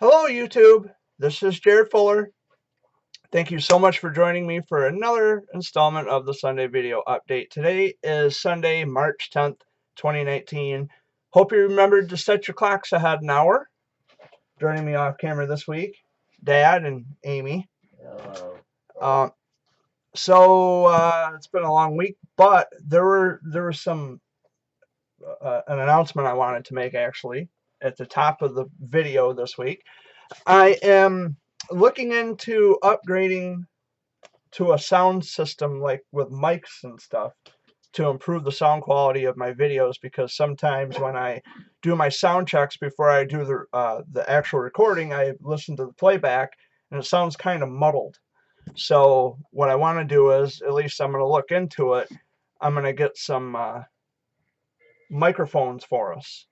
Hello, YouTube. This is Jared Fuller. Thank you so much for joining me for another installment of the Sunday video update. Today is Sunday, March 10th, 2019. Hope you remembered to set your clocks ahead an hour. Joining me off camera this week, Dad and Amy. It's been a long week, but there was some an announcement I wanted to make actually at the top of the video this week. I am looking into upgrading to a sound system like with mics and stuff to improve the sound quality of my videos, because sometimes when I do my sound checks before I do the actual recording, I listen to the playback and it sounds kind of muddled. So what I want to do is, at least I'm going to look into it, I'm going to get some microphones for us.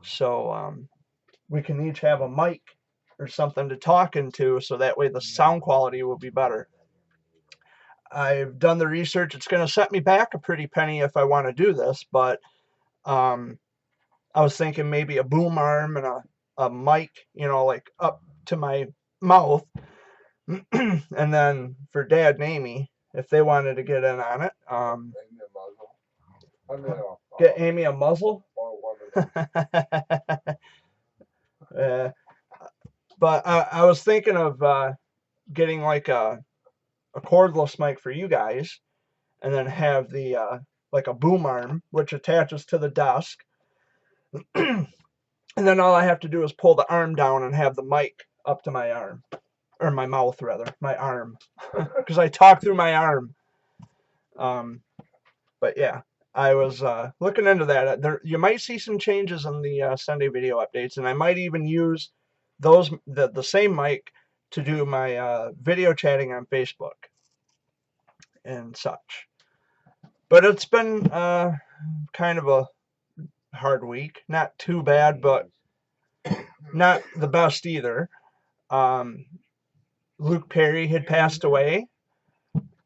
So we can each have a mic or something to talk into, so that way the sound quality will be better. I've done the research. It's going to set me back a pretty penny if I want to do this, but I was thinking maybe a boom arm and a mic, like up to my mouth. And then for Dad and Amy, if they wanted to get in on it, get Amy a muzzle. But I was thinking of getting like a cordless mic for you guys, and then have the like a boom arm which attaches to the desk, and then all I have to do is pull the arm down and have the mic up to my arm, or my mouth rather, my arm, because I talk through my arm. But yeah, I was looking into that. You might see some changes in the Sunday video updates, and I might even use the same mic to do my video chatting on Facebook and such. But it's been kind of a hard week. Not too bad, but not the best either. Luke Perry had passed away.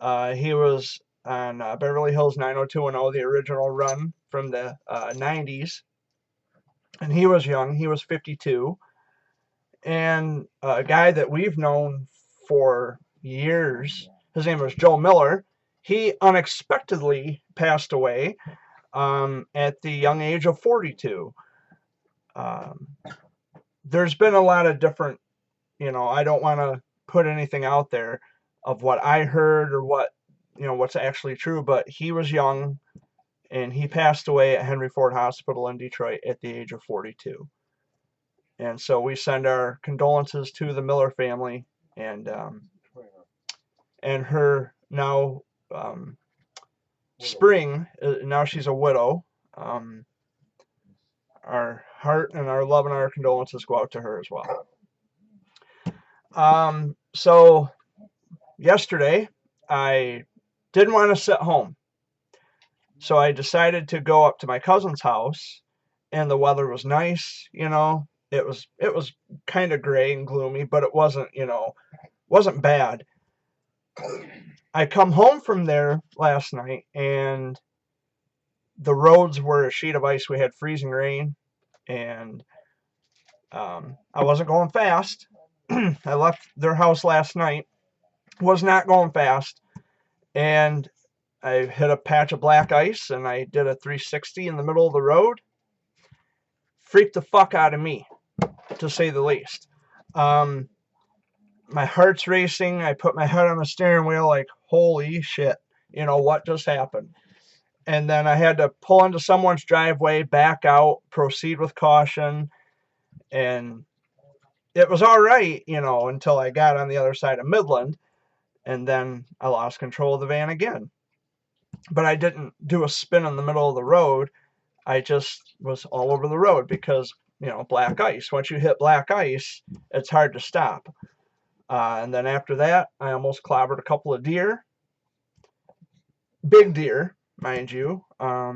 He was on Beverly Hills 90210, the original run from the 90s. And he was young. He was 52. And a guy that we've known for years, his name was Joe Miller. He unexpectedly passed away at the young age of 42. There's been a lot of different, I don't want to put anything out there of what I heard or what's actually true, but he was young and he passed away at Henry Ford Hospital in Detroit at the age of 42. And so we send our condolences to the Miller family and her now Spring. Now she's a widow. Our heart and our love and our condolences go out to her as well. So yesterday I didn't want to sit home, so I decided to go up to my cousin's house, and the weather was nice. It was kind of gray and gloomy, but it wasn't bad. I come home from there last night, and the roads were a sheet of ice. We had freezing rain, and I wasn't going fast. I left their house last night, was not going fast, and I hit a patch of black ice, and I did a 360 in the middle of the road. Freaked the fuck out of me, to say the least. My heart's racing. I put my head on the steering wheel like, holy shit, what just happened? And then I had to pull into someone's driveway, back out, proceed with caution, and it was all right, until I got on the other side of Midland, and then I lost control of the van again. But I didn't do a spin in the middle of the road. I just was all over the road because, black ice. Once you hit black ice, it's hard to stop. And then after that, I almost clobbered a couple of deer. Big deer, mind you. I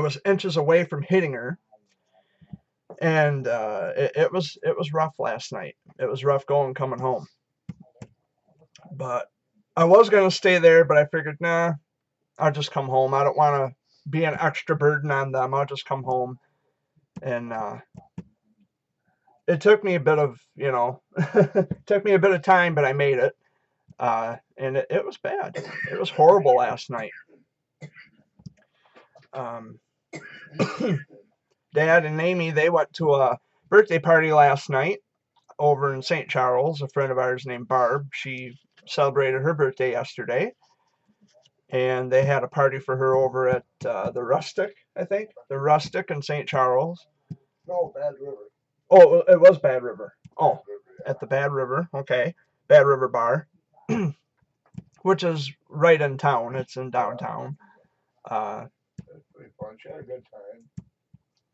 was inches away from hitting her. And it was rough last night. It was rough coming home. But I was going to stay there, but I figured, nah, I'll just come home. I don't want to be an extra burden on them. I'll just come home and it took me a bit of, took me a bit of time, but I made it. And it was bad. It was horrible last night. Um, Dad and Amy, they went to a birthday party last night over in St. Charles. A friend of ours named Barb, she celebrated her birthday yesterday. And they had a party for her over at the Rustic, I think. The Rustic in St. Charles. No, Bad River. Oh, it was Bad River. Oh, Bad River, yeah. at the Bad River. Okay. Bad River Bar, which is right in town. It's in downtown. That's pretty fun. She had a good time.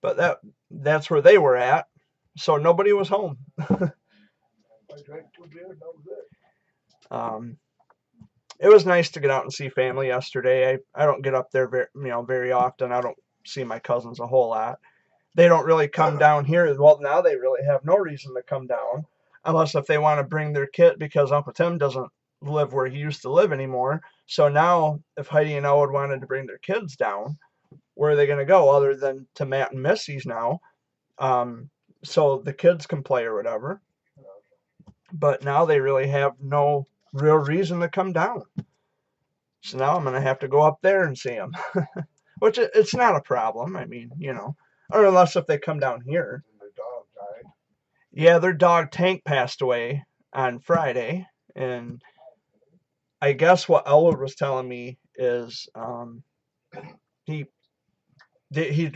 But that's where they were at. So nobody was home. I drank 2 beers and that was it. It was nice to get out and see family yesterday. I don't get up there very often. I don't see my cousins a whole lot. They don't really come down here. Well, now they really have no reason to come down, unless if they want to bring their kid, because Uncle Tim doesn't live where he used to live anymore. So now, if Heidi and Elwood wanted to bring their kids down, where are they going to go other than to Matt and Missy's now? So the kids can play or whatever. But now they really have no real reason to come down. So now I'm going to have to go up there and see them. Which it's not a problem. I mean, or unless if they come down here. And the dog died. Yeah, their dog Tank passed away on Friday. And I guess what Elwood was telling me is he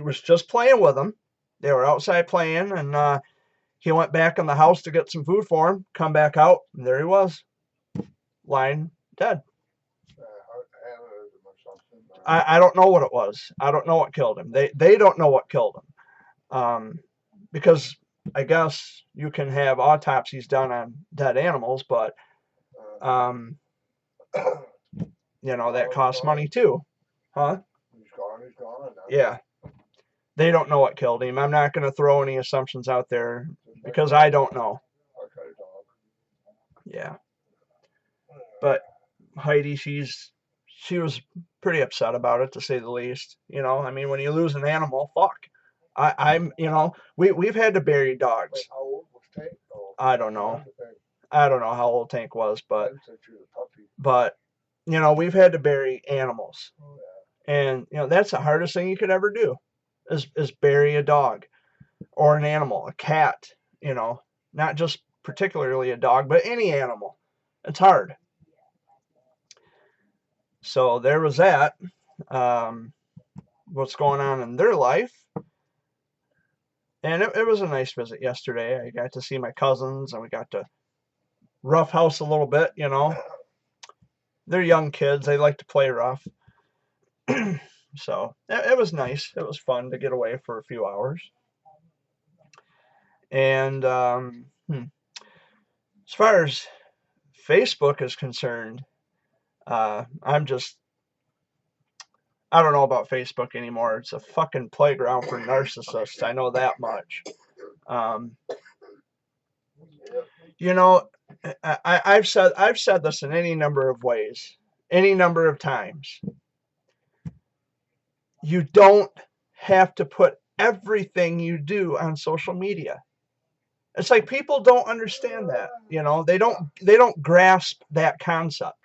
was just playing with them. They were outside playing, and he went back in the house to get some food for him, come back out, and there he was, lying dead. Heart aneurysm or something. I don't know what it was. I don't know what killed him. They don't know what killed him. Because I guess you can have autopsies done on dead animals, but that costs money too. Huh? He's gone. Yeah. They don't know what killed him. I'm not going to throw any assumptions out there because I don't know. Okay, dog. Yeah. But Heidi, she was pretty upset about it, to say the least. I mean, when you lose an animal, fuck. We've had to bury dogs. Wait, how old was Tank? Oh, I don't know. I don't know how old Tank was, but we've had to bury animals. Oh, And that's the hardest thing you could ever do is bury a dog or an animal, a cat, not just particularly a dog, but any animal. It's hard. So there was that. What's going on in their life. And it was a nice visit yesterday. I got to see my cousins, and we got to roughhouse a little bit, They're young kids. They like to play rough. So it was nice. It was fun to get away for a few hours. And as far as Facebook is concerned, I don't know about Facebook anymore. It's a fucking playground for narcissists. I know that much. I've said this in any number of ways, any number of times. You don't have to put everything you do on social media. It's like people don't understand that. They don't grasp that concept.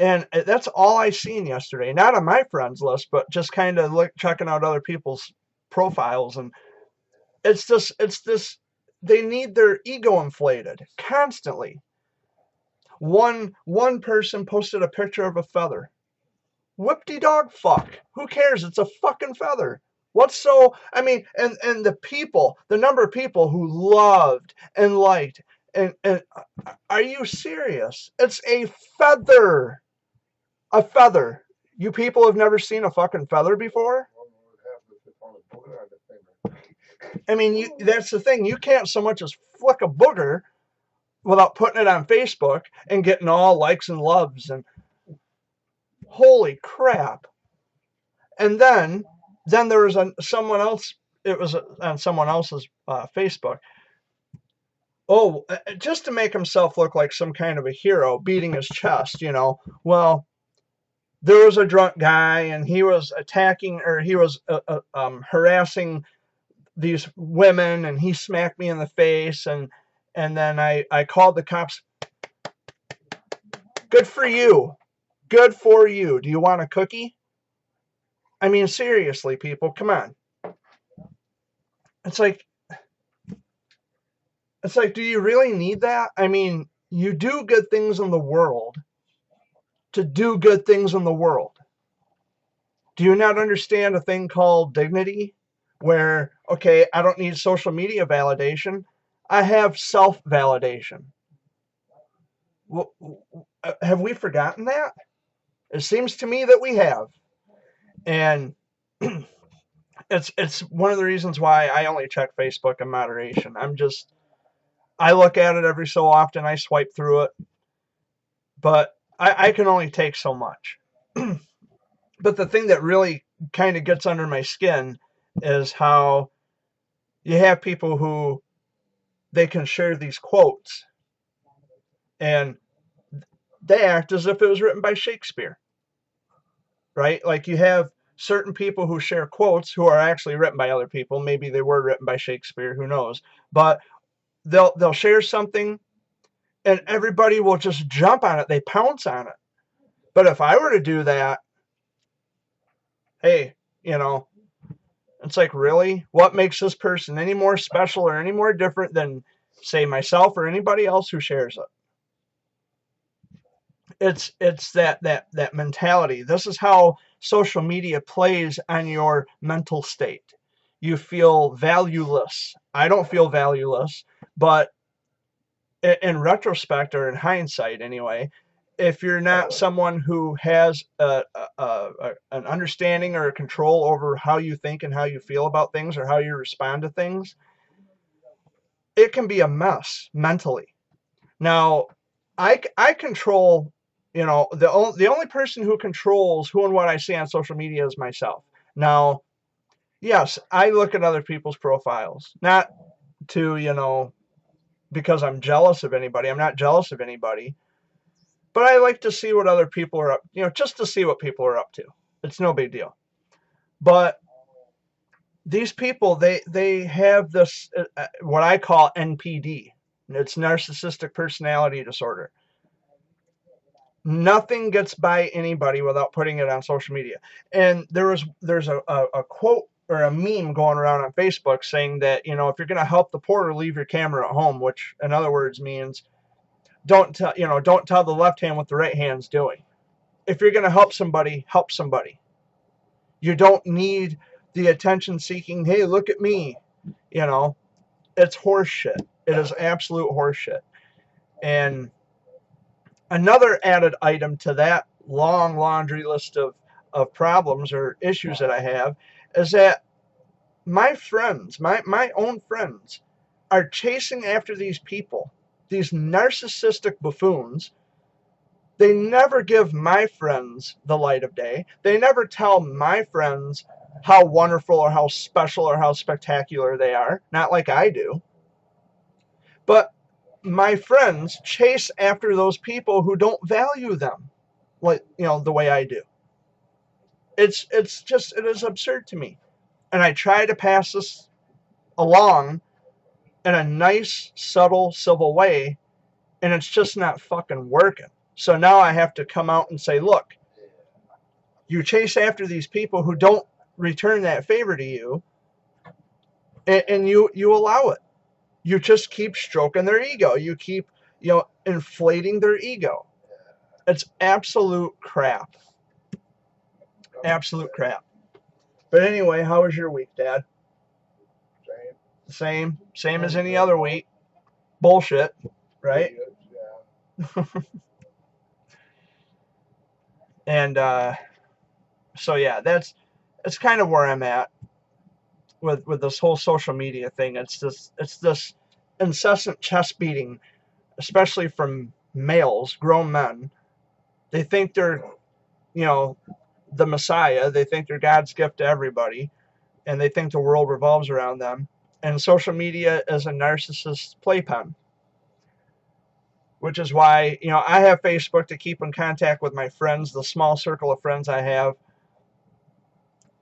And that's all I seen yesterday. Not on my friends list, but just kind of checking out other people's profiles, and it's this. They need their ego inflated constantly. One person posted a picture of a feather. Whoop-de-dog fuck. Who cares? It's a fucking feather. What's so? I mean, and the number of people who loved and liked, and are you serious? It's a feather. A feather. You people have never seen a fucking feather before? I mean, that's the thing. You can't so much as flick a booger without putting it on Facebook and getting all likes and loves, and holy crap. And then there was someone else. It was on someone else's Facebook. Oh, just to make himself look like some kind of a hero, beating his chest, Well, there was a drunk guy, and he was attacking, or he was harassing these women, and he smacked me in the face, and then I called the cops. Good for you. Good for you. Do you want a cookie? I mean, seriously, people, come on. It's like, do you really need that? I mean, you do good things in the world to do good things in the world. Do you not understand a thing called dignity? Where, okay, I don't need social media validation. I have self-validation. Have we forgotten that? It seems to me that we have. And it's one of the reasons why I only check Facebook in moderation. I look at it every so often. I swipe through it. But I can only take so much. But the thing that really kind of gets under my skin is how you have people who they can share these quotes and they act as if it was written by Shakespeare, right? Like you have certain people who share quotes who are actually written by other people. Maybe they were written by Shakespeare, who knows? But they'll share something and everybody will just jump on it. They pounce on it. But if I were to do that, hey, it's like, really? What makes this person any more special or any more different than, say, myself or anybody else who shares it? It's that mentality. This is how social media plays on your mental state. You feel valueless. I don't feel valueless, but in retrospect, or in hindsight anyway, if you're not someone who has an understanding or a control over how you think and how you feel about things or how you respond to things, it can be a mess mentally. Now, I control, the only person who controls who and what I see on social media is myself. Now, yes, I look at other people's profiles, not to, because I'm jealous of anybody. I'm not jealous of anybody. But I like to see what other people are up, just to see what people are up to. It's no big deal. But these people, they have this, what I call NPD. It's narcissistic personality disorder. Nothing gets by anybody without putting it on social media. And there's a quote or a meme going around on Facebook saying that, if you're going to help the poor, leave your camera at home, which in other words means don't tell the left hand what the right hand's doing. If you're going to help somebody, help somebody. You don't need the attention seeking, hey, look at me. It's horseshit. It is absolute horseshit. And another added item to that long laundry list of problems or issues that I have is that my friends, my own friends, are chasing after these people, these narcissistic buffoons. They never give my friends the light of day. They never tell my friends how wonderful or how special or how spectacular they are. Not like I do. But my friends chase after those people who don't value them like, the way I do. It is absurd to me. And I try to pass this along in a nice, subtle, civil way, and it's just not fucking working. So now I have to come out and say, look, you chase after these people who don't return that favor to you, and you allow it. You just keep stroking their ego. You keep, inflating their ego. It's absolute crap. Absolute crap. But anyway, how was your week, Dad? Same as any other week. Bullshit, right? Yeah. And so yeah, that's kind of where I'm at with this whole social media thing. It's this incessant chest beating, especially from males, grown men. They think they're, the Messiah. They think they're God's gift to everybody, and they think the world revolves around them. And social media is a narcissist's playpen, which is why, I have Facebook to keep in contact with my friends, the small circle of friends I have.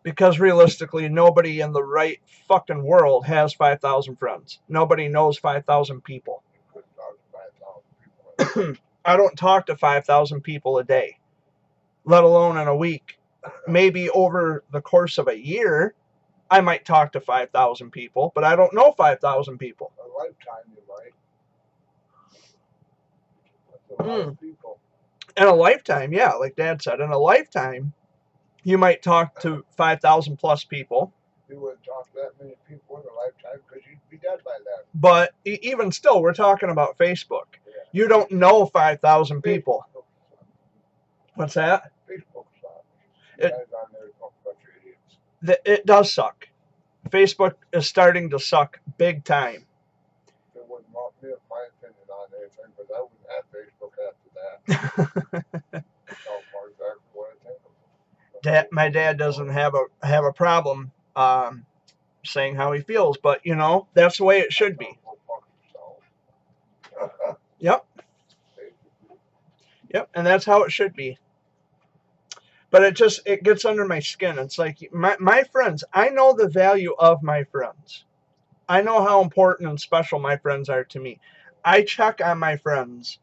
Because realistically, nobody in the right fucking world has 5,000 friends. Nobody knows 5,000 people. I don't talk to 5,000 people a day, let alone in a week. Maybe over the course of a year, I might talk to 5,000 people, but I don't know 5,000 people. A lifetime, you might. That's a lot of people. In a lifetime, yeah, like Dad said, in a lifetime, you might talk to 5,000 plus people. You wouldn't talk to that many people in a lifetime because you'd be dead by then. But even still, we're talking about Facebook. Yeah. You don't know 5,000 people. What's that? Facebook sucks. It- Guys on there talk about your idiots. It does suck. Facebook is starting to suck big time. It wouldn't want me my opinion on anything, but I wouldn't have Facebook after that. Tell more exactly what I think of it. My dad doesn't have a problem saying how he feels, but you know, that's the way it should be. Go fuck yourself. Yep. Yep, and that's how it should be. But it gets under my skin. It's like my friends, I know the value of my friends. I know how important and special my friends are to me. I check on my friends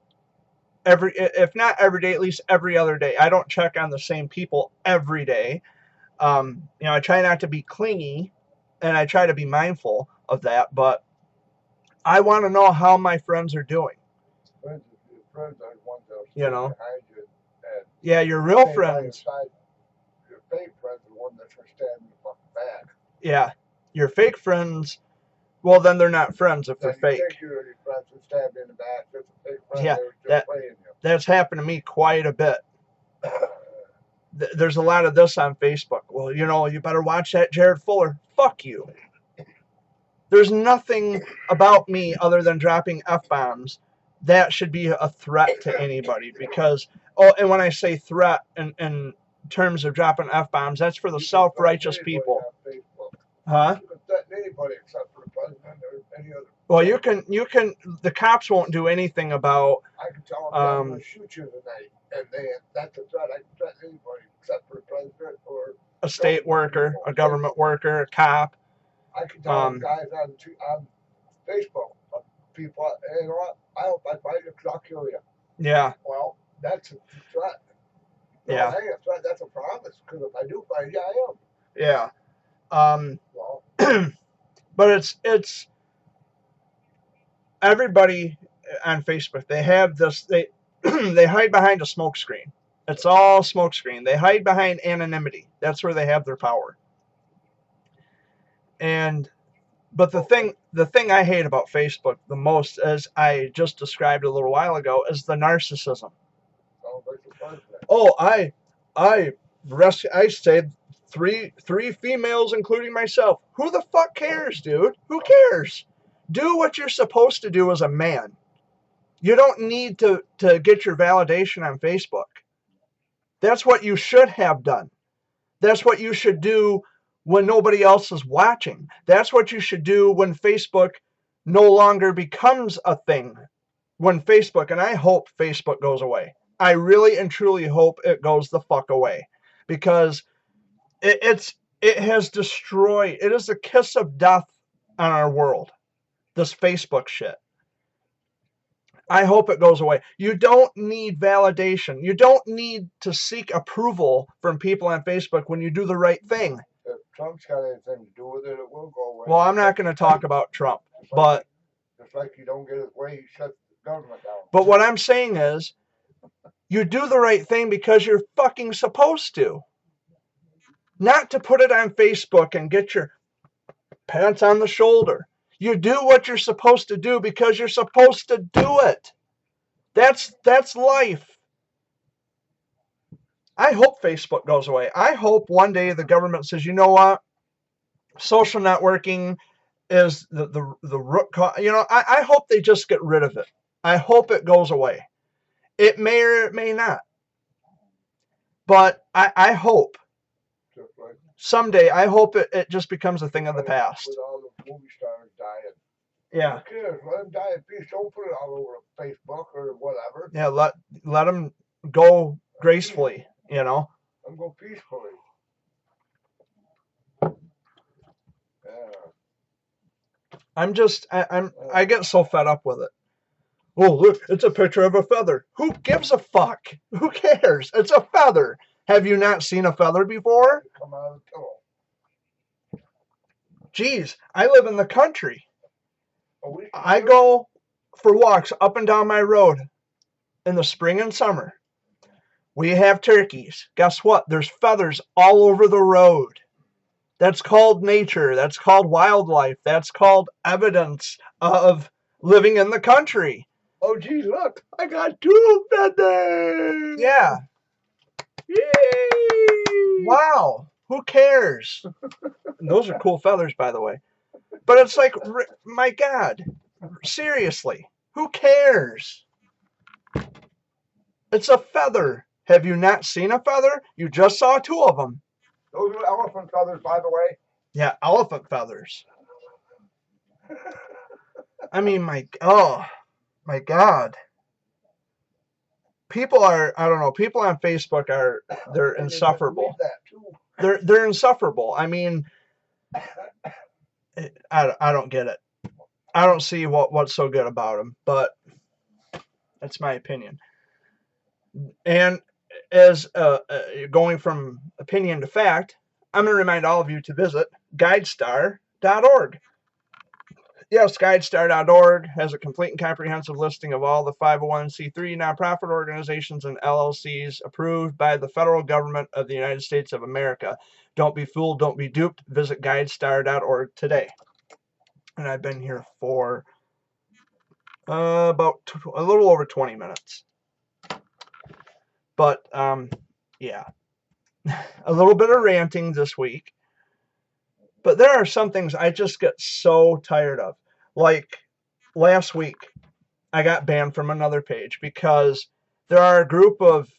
if not every day, at least every other day. I don't check on the same people every day. You know, I try not to be clingy, and I try to be mindful of that, but I want to know how my friends are doing. Friends are the ones that are You know? behind you. And Yeah, your real stay by your friends. side. Your fake friends are the ones that are standing the fucking back. Yeah, your fake friends, well, then they're not friends if they're Then you fake. think you're your friends and stab you in the back. That's a fake friend. Yeah, They're just playing you. That's happened to me quite a bit. There's a lot of this on Facebook. Well, you know, you better watch that Jared Fuller. Fuck you. There's nothing about me other than dropping F-bombs that should be a threat to anybody. Because, oh, and when I say threat in terms of dropping F-bombs, that's for the You can self-righteous threaten anybody people. on Facebook. Huh? You can threaten anybody except for the president or any other. Well, you can, the cops won't do anything about, I can tell them I'm going to shoot you tonight, and that's a threat. I can threaten anybody except for the president or a state worker, a government worker, a cop. I can tell guys on Facebook, people, you know what? I hope I find you because I'll kill you. Yeah. Well, that's a threat. No, Yeah. that ain't a threat. That's a promise. Because if I do find you, I am. Yeah. Well, but it's everybody on Facebook. They have this. They they hide behind a smoke screen. It's all smoke screen. They hide behind anonymity. That's where they have their power. But the thing I hate about Facebook the most, as I just described a little while ago, is the narcissism. Oh, I saved three females, including myself. Who the fuck cares, dude? Who cares? Do what you're supposed to do as a man. You don't need to get your validation on Facebook. That's what you should have done. That's what you should do when nobody else is watching. That's what you should do when Facebook no longer becomes a thing. When Facebook, and I hope Facebook goes away. I really and truly hope it goes the fuck away. Because it has destroyed, it is a kiss of death on our world. This Facebook shit. I hope it goes away. You don't need validation. You don't need to seek approval from people on Facebook when you do the right thing. If Trump's got anything to do with it, it will go away. Well, I'm not going to talk about Trump, but just like you don't get his way, he shuts the government down. But what I'm saying is, you do the right thing because you're fucking supposed to. Not to put it on Facebook and get your pants on the shoulder. You do what you're supposed to do because you're supposed to do it. That's life. I hope Facebook goes away. I hope one day the government says, you know what? Social networking is the root cause. You know, I hope they just get rid of it. I hope it goes away. It may or it may not. But I hope someday, I hope it just becomes a thing of the past. With all the movie stars dying. Yeah. Who cares? Let them die in peace. Don't put it all over Facebook or whatever. Yeah, let them go gracefully, you know. Let them go peacefully. I get so fed up with it. Oh, look, it's a picture of a feather. Who gives a fuck? Who cares? It's a feather. Have you not seen a feather before? Come out of the pillow. Jeez, I live in the country. Oh, I go for walks up and down my road in the spring and summer. We have turkeys. Guess what? There's feathers all over the road. That's called nature. That's called wildlife. That's called evidence of living in the country. Oh, geez, look. I got 2 feathers. Yeah. Yay. Wow. Who cares? And those are cool feathers, by the way. But it's like, my God. Seriously. Who cares? It's a feather. Have you not seen a feather? You just saw 2 of them. Those are elephant feathers, by the way. Yeah, elephant feathers. I mean, my God. People are, I don't know, people on Facebook they're insufferable. They're insufferable. I mean, I don't get it. I don't see what's so good about them, but that's my opinion. And as going from opinion to fact, I'm going to remind all of you to visit GuideStar.org. Yes, GuideStar.org has a complete and comprehensive listing of all the 501c3 nonprofit organizations and LLCs approved by the federal government of the United States of America. Don't be fooled, don't be duped. Visit GuideStar.org today. And I've been here for about a little over 20 minutes. But, yeah. A little bit of ranting this week. But there are some things I just get so tired of. Like last week, I got banned from another page because there are a group of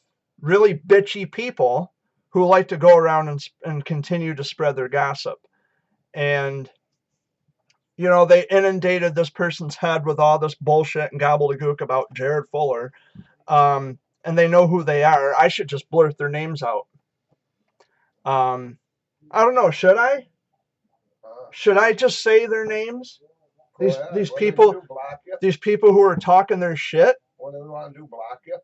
really bitchy people who like to go around and continue to spread their gossip. And, you know, they inundated this person's head with all this bullshit and gobbledygook about Jared Fuller. And they know who they are. I should just blurt their names out. I don't know. Should I? Should I just say their names? These people who are talking their shit. What do they want to do? Block you?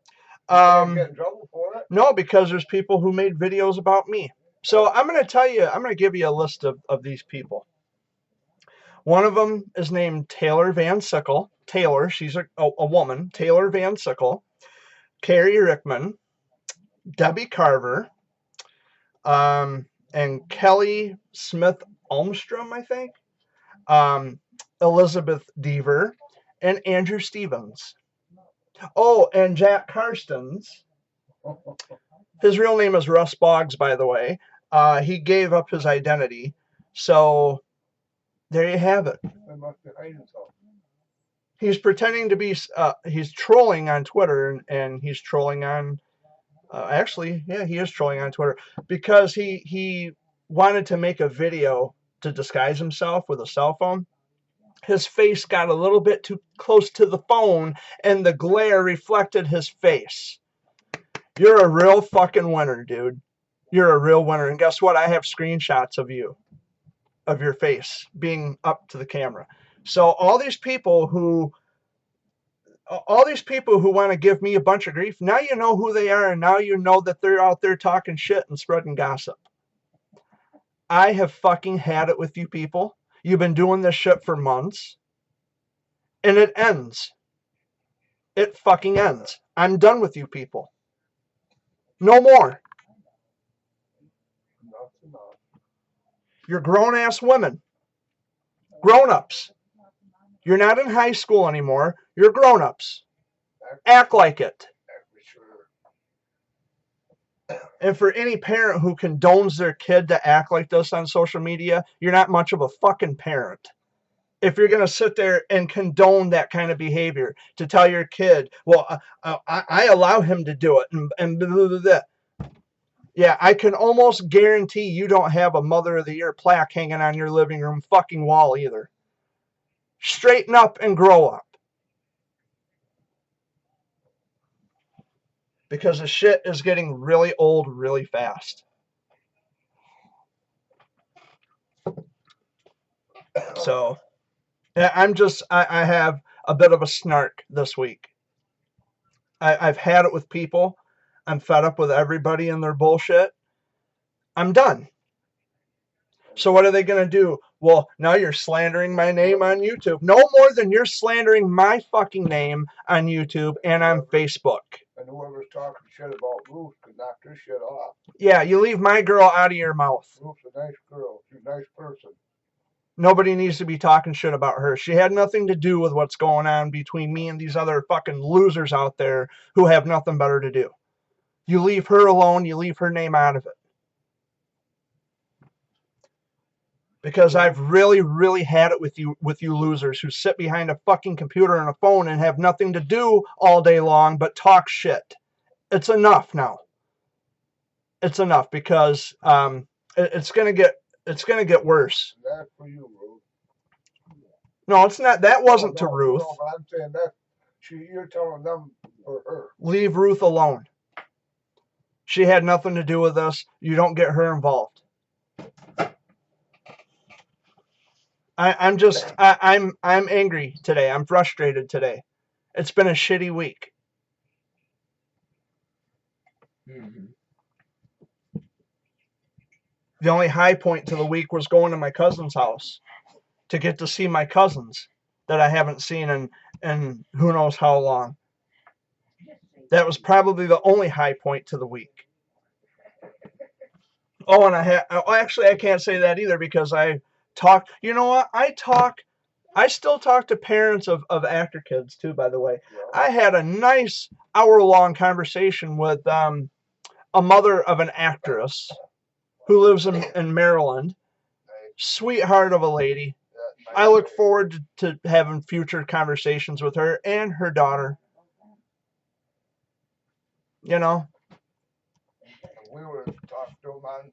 Get in trouble for it? No, because there's people who made videos about me. So I'm going to give you a list of these people. One of them is named Taylor Van Sickle. Taylor, she's a woman. Taylor Van Sickle. Carrie Rickman. Debbie Carver. And Kelly Smith Almstrom, I think. Elizabeth Deaver. And Andrew Stevens. Oh, and Jack Karstens. His real name is Russ Boggs, by the way. He gave up his identity. So there you have it. He's pretending to be, he's trolling on Twitter, and he's trolling on, actually, yeah, he is trolling on Twitter because he wanted to make a video to disguise himself with a cell phone. His face got a little bit too close to the phone, and the glare reflected his face. You're a real fucking winner, dude. You're a real winner. And guess what? I have screenshots of you, of your face being up to the camera. So all these people who want to give me a bunch of grief, now you know who they are, and now you know that they're out there talking shit and spreading gossip. I have fucking had it with you people. You've been doing this shit for months. And it ends. It fucking ends. I'm done with you people. No more. You're grown-ass women. Grown-ups. You're not in high school anymore. You're grown-ups. Act like it. And for any parent who condones their kid to act like this on social media, you're not much of a fucking parent. If you're going to sit there and condone that kind of behavior, to tell your kid, well, I allow him to do it, and blah, blah, blah, blah. Yeah, I can almost guarantee you don't have a Mother of the Year plaque hanging on your living room fucking wall either. Straighten up and grow up. Because the shit is getting really old really fast. So, I have a bit of a snark this week. I've had it with people. I'm fed up with everybody and their bullshit. I'm done. So what are they going to do? Well, now you're slandering my name on YouTube. No more than you're slandering my fucking name on YouTube and on Facebook. And whoever's talking shit about Ruth could knock this shit off. Yeah, you leave my girl out of your mouth. Ruth's a nice girl. She's a nice person. Nobody needs to be talking shit about her. She had nothing to do with what's going on between me and these other fucking losers out there who have nothing better to do. You leave her alone. You leave her name out of it. Because I've really, really had it with you losers who sit behind a fucking computer and a phone and have nothing to do all day long but talk shit. It's enough now. It's enough because it's gonna get worse. That's for you, Ruth. No, it's not. That wasn't to Ruth. No, I'm saying that you're telling them for her. Leave Ruth alone. She had nothing to do with this. You don't get her involved. I'm angry today. I'm frustrated today. It's been a shitty week. Mm-hmm. The only high point to the week was going to my cousin's house to get to see my cousins that I haven't seen in who knows how long. That was probably the only high point to the week. Oh, and actually I can't say that either because I talk. You know what? I still talk to parents of actor kids too, by the way. Yeah. I had a nice hour-long conversation with a mother of an actress who lives in Maryland. Sweetheart of a lady. Yeah, I look forward to having future conversations with her and her daughter. You know? We were talking to them on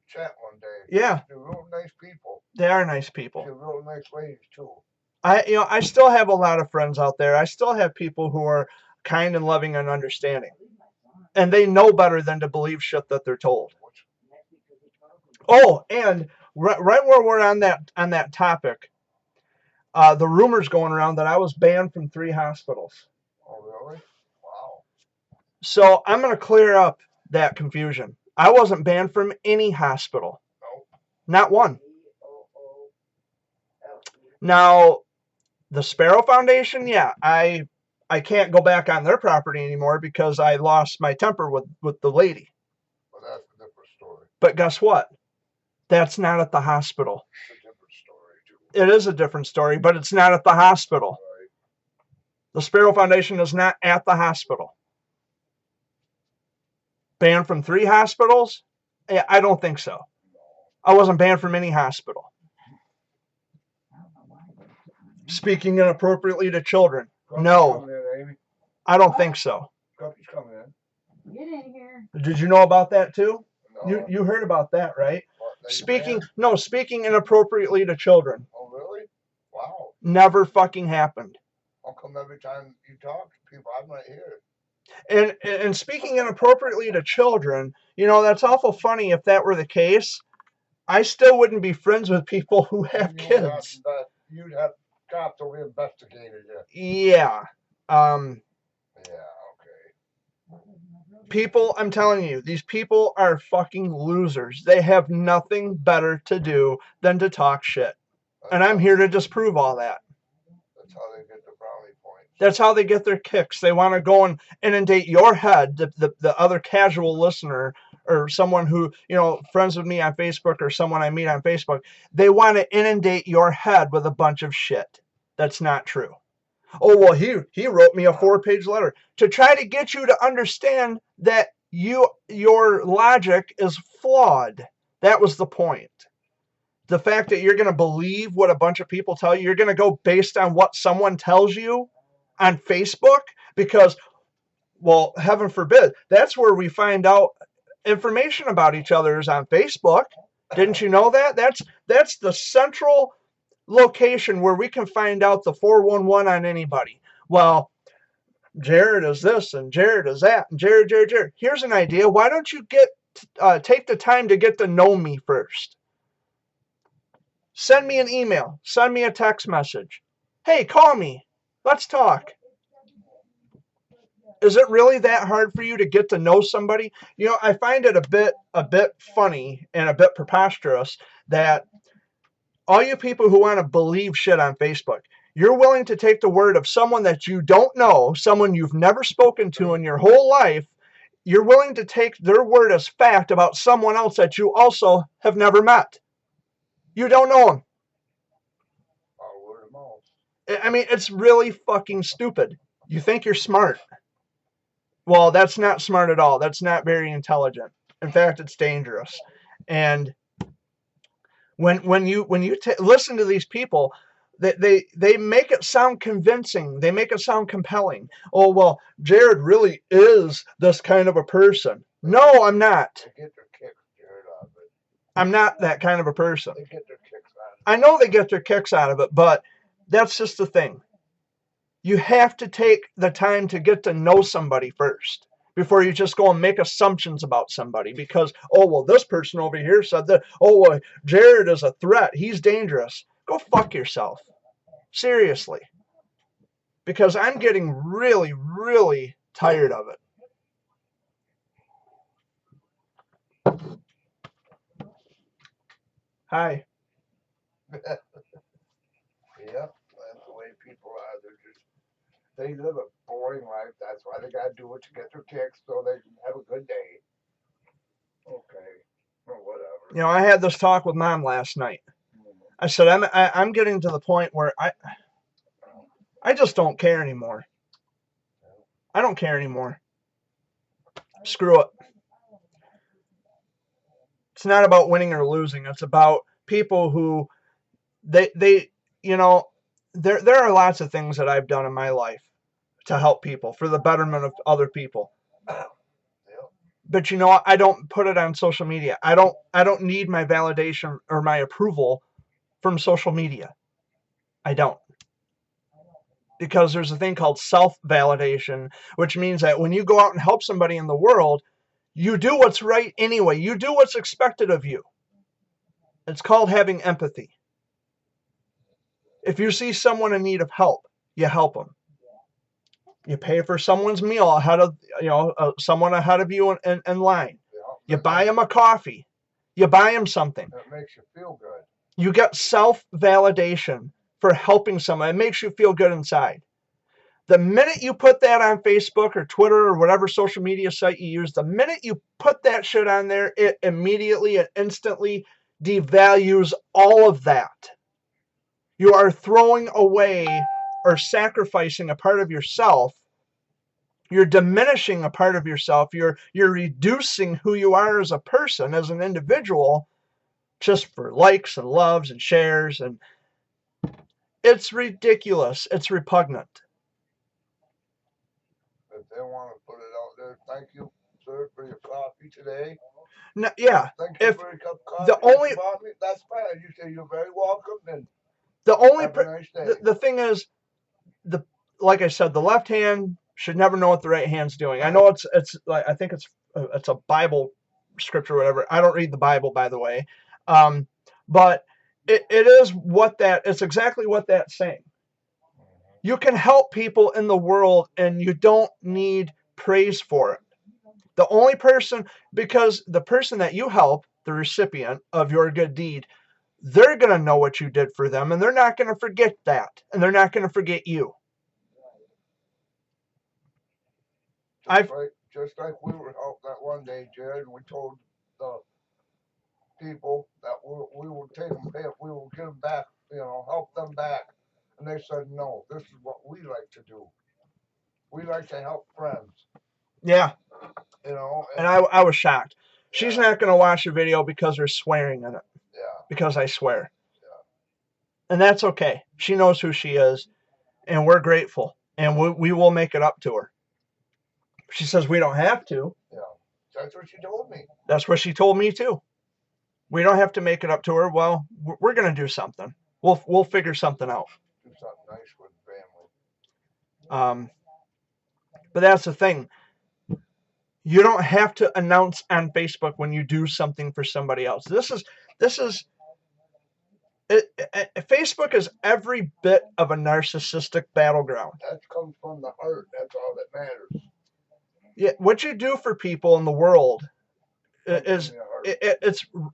chat one day. Yeah. They're real nice people. They are nice people. They're real nice ladies too. I still have a lot of friends out there. I still have people who are kind and loving and understanding. And they know better than to believe shit that they're told. Oh, and right where we're on that topic, the rumors going around that I was banned from 3 hospitals. Oh, really? Wow. So I'm going to clear up that confusion. I wasn't banned from any hospital. No. Not one. Now, the Sparrow Foundation, yeah, I can't go back on their property anymore because I lost my temper with the lady. Well, that's a different story. But guess what? That's not at the hospital. It's a different story, too. It is a different story, but it's not at the hospital. Right. The Sparrow Foundation is not at the hospital. Banned from 3 hospitals? Yeah, I don't think so. No. I wasn't banned from any hospital. Speaking inappropriately to children? No. In, I don't think so. Guppy's coming in. Get in here. Did you know about that too? No. You heard about that, right? What, Speaking inappropriately to children. Oh, really? Wow. Never fucking happened. How come every time you talk to people, I'm right here? And speaking inappropriately to children, that's awful funny. If that were the case, I still wouldn't be friends with people who have kids. You'd have cops to investigate it. Yeah. Yeah, okay. People, I'm telling you, these people are fucking losers. They have nothing better to do than to talk shit. And I'm here to disprove all that. That's how they get the brownie points. That's how they get their kicks. They want to go and inundate your head, the other casual listener, or someone who, friends with me on Facebook or someone I meet on Facebook. They want to inundate your head with a bunch of shit. That's not true. Oh, well, he wrote me a 4-page letter to try to get you to understand that your logic is flawed. That was the point. The fact that you're going to believe what a bunch of people tell you, you're going to go based on what someone tells you on Facebook because, well, heaven forbid, that's where we find out information about each other is on Facebook. Didn't you know that? That's the central location where we can find out the 411 on anybody. Well, Jared is this and Jared is that and Jared. Here's an idea. Why don't you take the time to get to know me first? Send me an email. Send me a text message. Hey, call me. Let's talk. Is it really that hard for you to get to know somebody? You know, I find it a bit funny and a bit preposterous that all you people who want to believe shit on Facebook, you're willing to take the word of someone that you don't know, someone you've never spoken to in your whole life. You're willing to take their word as fact about someone else that you also have never met. You don't know them. I mean, it's really fucking stupid. You think you're smart. Well, that's not smart at all. That's not very intelligent. In fact, it's dangerous. And when you listen to these people, they make it sound convincing. They make it sound compelling. Oh, well, Jared really is this kind of a person. No, I'm not. They get their kicks, Jared, out of it. I'm not that kind of a person. They get their kicks out of it. I know they get their kicks out of it, but that's just the thing. You have to take the time to get to know somebody first before you just go and make assumptions about somebody because, oh, well, this person over here said that, oh, well, Jared is a threat. He's dangerous. Go fuck yourself. Seriously. Because I'm getting really, really tired of it. Hi. Yep, that's the way people are. They live a boring life. That's why they got to do it to get their kicks so they can have a good day. Okay, or whatever. You know, I had this talk with Mom last night. I said, I'm getting to the point where I just don't care anymore. I don't care anymore. Screw it. It's not about winning or losing. It's about people who they you know, there are lots of things that I've done in my life to help people for the betterment of other people. But you know, I don't put it on social media. I don't need my validation or my approval from social media. I don't. Because there's a thing called self-validation, which means that when you go out and help somebody in the world, you do what's right anyway. You do what's expected of you. It's called having empathy. If you see someone in need of help, you help them. You pay for someone's meal ahead of, someone ahead of you in line. You buy them a coffee. You buy them something. That makes you feel good. You get self-validation for helping someone. It makes you feel good inside. The minute you put that on Facebook or Twitter or whatever social media site you use, the minute you put that shit on there, it immediately and instantly devalues all of that. You are throwing away or sacrificing a part of yourself. You're diminishing a part of yourself. You're reducing who you are as a person, as an individual, just for likes and loves and shares. And it's ridiculous. It's repugnant. If they want to put it out there, thank you, sir, for your coffee today. No, yeah. Thank you for your cup of coffee. That's fine. You say you're very welcome. And the only have a nice day. the thing is, like I said, the left hand should never know what the right hand's doing. I know it's like, I think it's a Bible scripture or whatever. I don't read the Bible, by the way, but it is it's exactly what that's saying. You can help people in the world, and you don't need praise for it. The only person, because the person that you help, the recipient of your good deed, they're going to know what you did for them, and they're not going to forget that, and they're not going to forget you. Just like we were out that one day, Jared, and we told the people that we will take them back, we will give them back, help them back. And they said, no, this is what we like to do. We like to help friends. Yeah. And I was shocked. Yeah. She's not going to watch the video because there's swearing in it. Yeah. Because I swear. Yeah. And that's okay. She knows who she is, and we're grateful. And we will make it up to her. She says we don't have to. Yeah. That's what she told me. That's what she told me too. We don't have to make it up to her. Well, we're going to do something. We'll figure something out. Do something nice with the family. But that's the thing. You don't have to announce on Facebook when you do something for somebody else. This is Facebook is every bit of a narcissistic battleground. That comes from the heart. That's all that matters. Yeah, what you do for people in the world Comes is from your heart.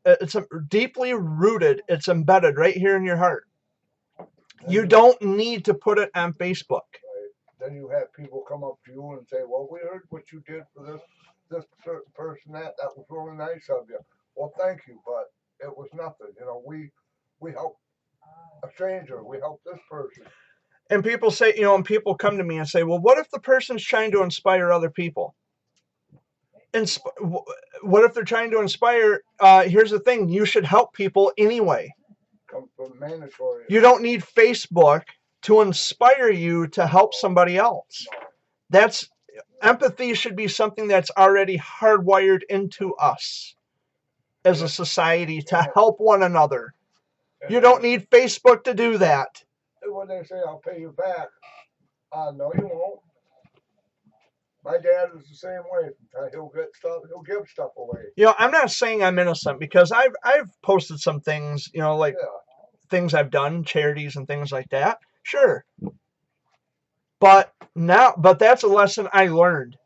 it's deeply rooted. It's embedded right here in your heart. Then You don't need to put it on Facebook. Right. Then you have people come up to you and say, "Well, we heard what you did for this certain person. That was really nice of you. Well, thank you, but it was nothing. You know, we help a stranger. We help this person. And people say, you know, and people come to me and say, well, what if the person's trying to inspire other people? What if they're trying to inspire? Here's the thing: you should help people anyway. Comes from mandatory. You don't need Facebook to inspire you to help somebody else. No. That's empathy should be something that's already hardwired into us as a society to help one another. You don't need Facebook to do that. When they say, "I'll pay you back," no, you won't. My dad is the same way. He'll get stuff. He'll give stuff away. You know, I'm not saying I'm innocent because I've posted some things, you know, like things I've done, charities and things like that. Sure. But that's a lesson I learned.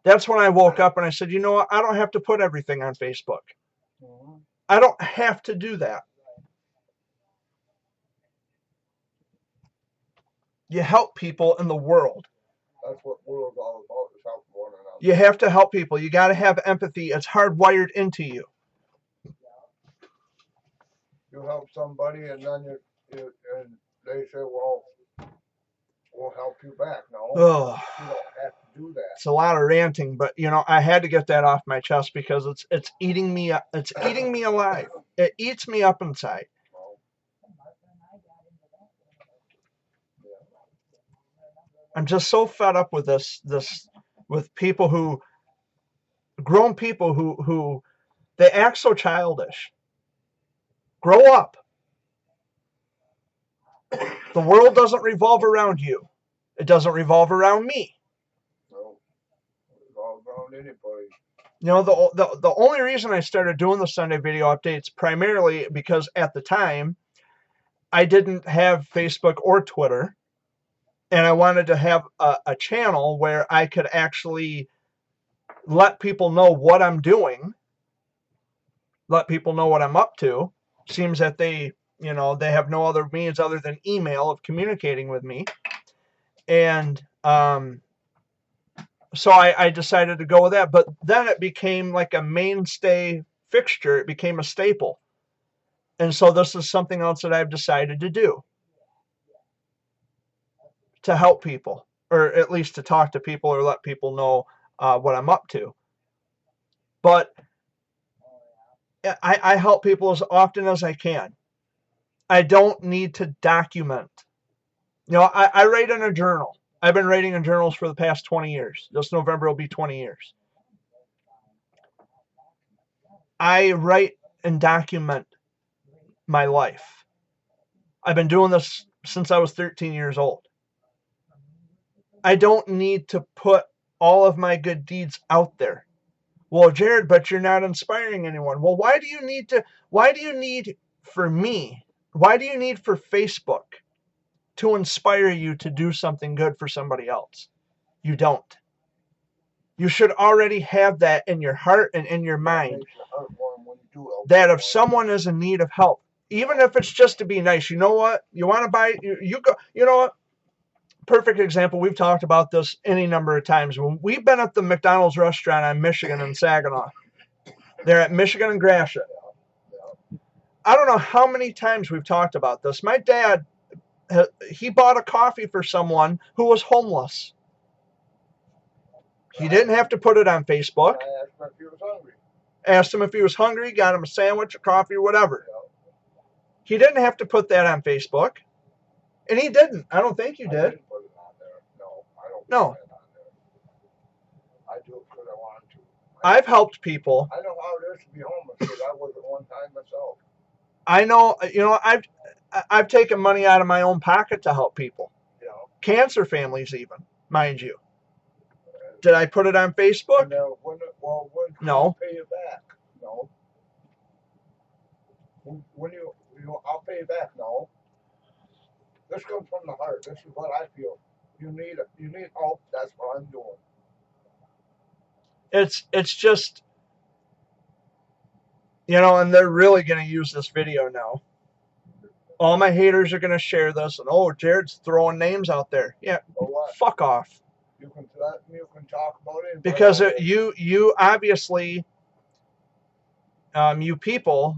That's when I woke up and I said, you know what? I don't have to put everything on Facebook. Mm-hmm. I don't have to do that. You help people in the world. That's what world's all about, is helping one another. You have to help people. You got to have empathy. It's hardwired into you. You help somebody and then and they say, "Well, we'll help you back." No, you don't have to do that. It's a lot of ranting, but you know, I had to get that off my chest because it's eating me up. It's eating me alive. It eats me up inside. I'm just so fed up with this with people who grown people who they act so childish. Grow up. The world doesn't revolve around you. It doesn't revolve around me. No, it revolves around anybody. You know, the only reason I started doing the Sunday video updates primarily because at the time I didn't have Facebook or Twitter, and I wanted to have a channel where I could actually let people know what I'm doing, let people know what I'm up to. Seems that they have no other means other than email of communicating with me. And so I decided to go with that. But then it became like a mainstay fixture. It became a staple. And so this is something else that I've decided to do. To help people, or at least to talk to people or let people know what I'm up to. But I help people as often as I can. I don't need to document. You know, I write in a journal. I've been writing in journals for the past 20 years. This November will be 20 years. I write and document my life. I've been doing this since I was 13 years old. I don't need to put all of my good deeds out there. Well, Jared, but you're not inspiring anyone. Well, why do you need for me, why do you need for Facebook to inspire you to do something good for somebody else? You don't. You should already have that in your heart and in your mind that if someone is in need of help, even if it's just to be nice, you know what? You want to buy, you go, you know what? Perfect example. We've talked about this any number of times. When we've been at the McDonald's restaurant on Michigan and Saginaw, they're at Michigan and Gratiot. I don't know how many times we've talked about this. My dad, he bought a coffee for someone who was homeless. He didn't have to put it on Facebook. Asked him if he was hungry, got him a sandwich, a coffee, or whatever. He didn't have to put that on Facebook. And he didn't. I don't think you did. I didn't put it on there. No, I don't no. Put it on there. I do it because I want to. I've helped people. I know how it is to be homeless because I was at one time myself. I know, you know, I've taken money out of my own pocket to help people. Yeah. Cancer families even, mind you. Did I put it on Facebook? No. When no. Pay you back? No. When You know, I'll pay you back. No, this comes from the heart. This is what I feel. You need help. That's what I'm doing. It's just, you know, and they're really going to use this video now. All my haters are going to share this, and oh, Jared's throwing names out there. Yeah, But what? fuck off. You can talk about it. Because you obviously, you people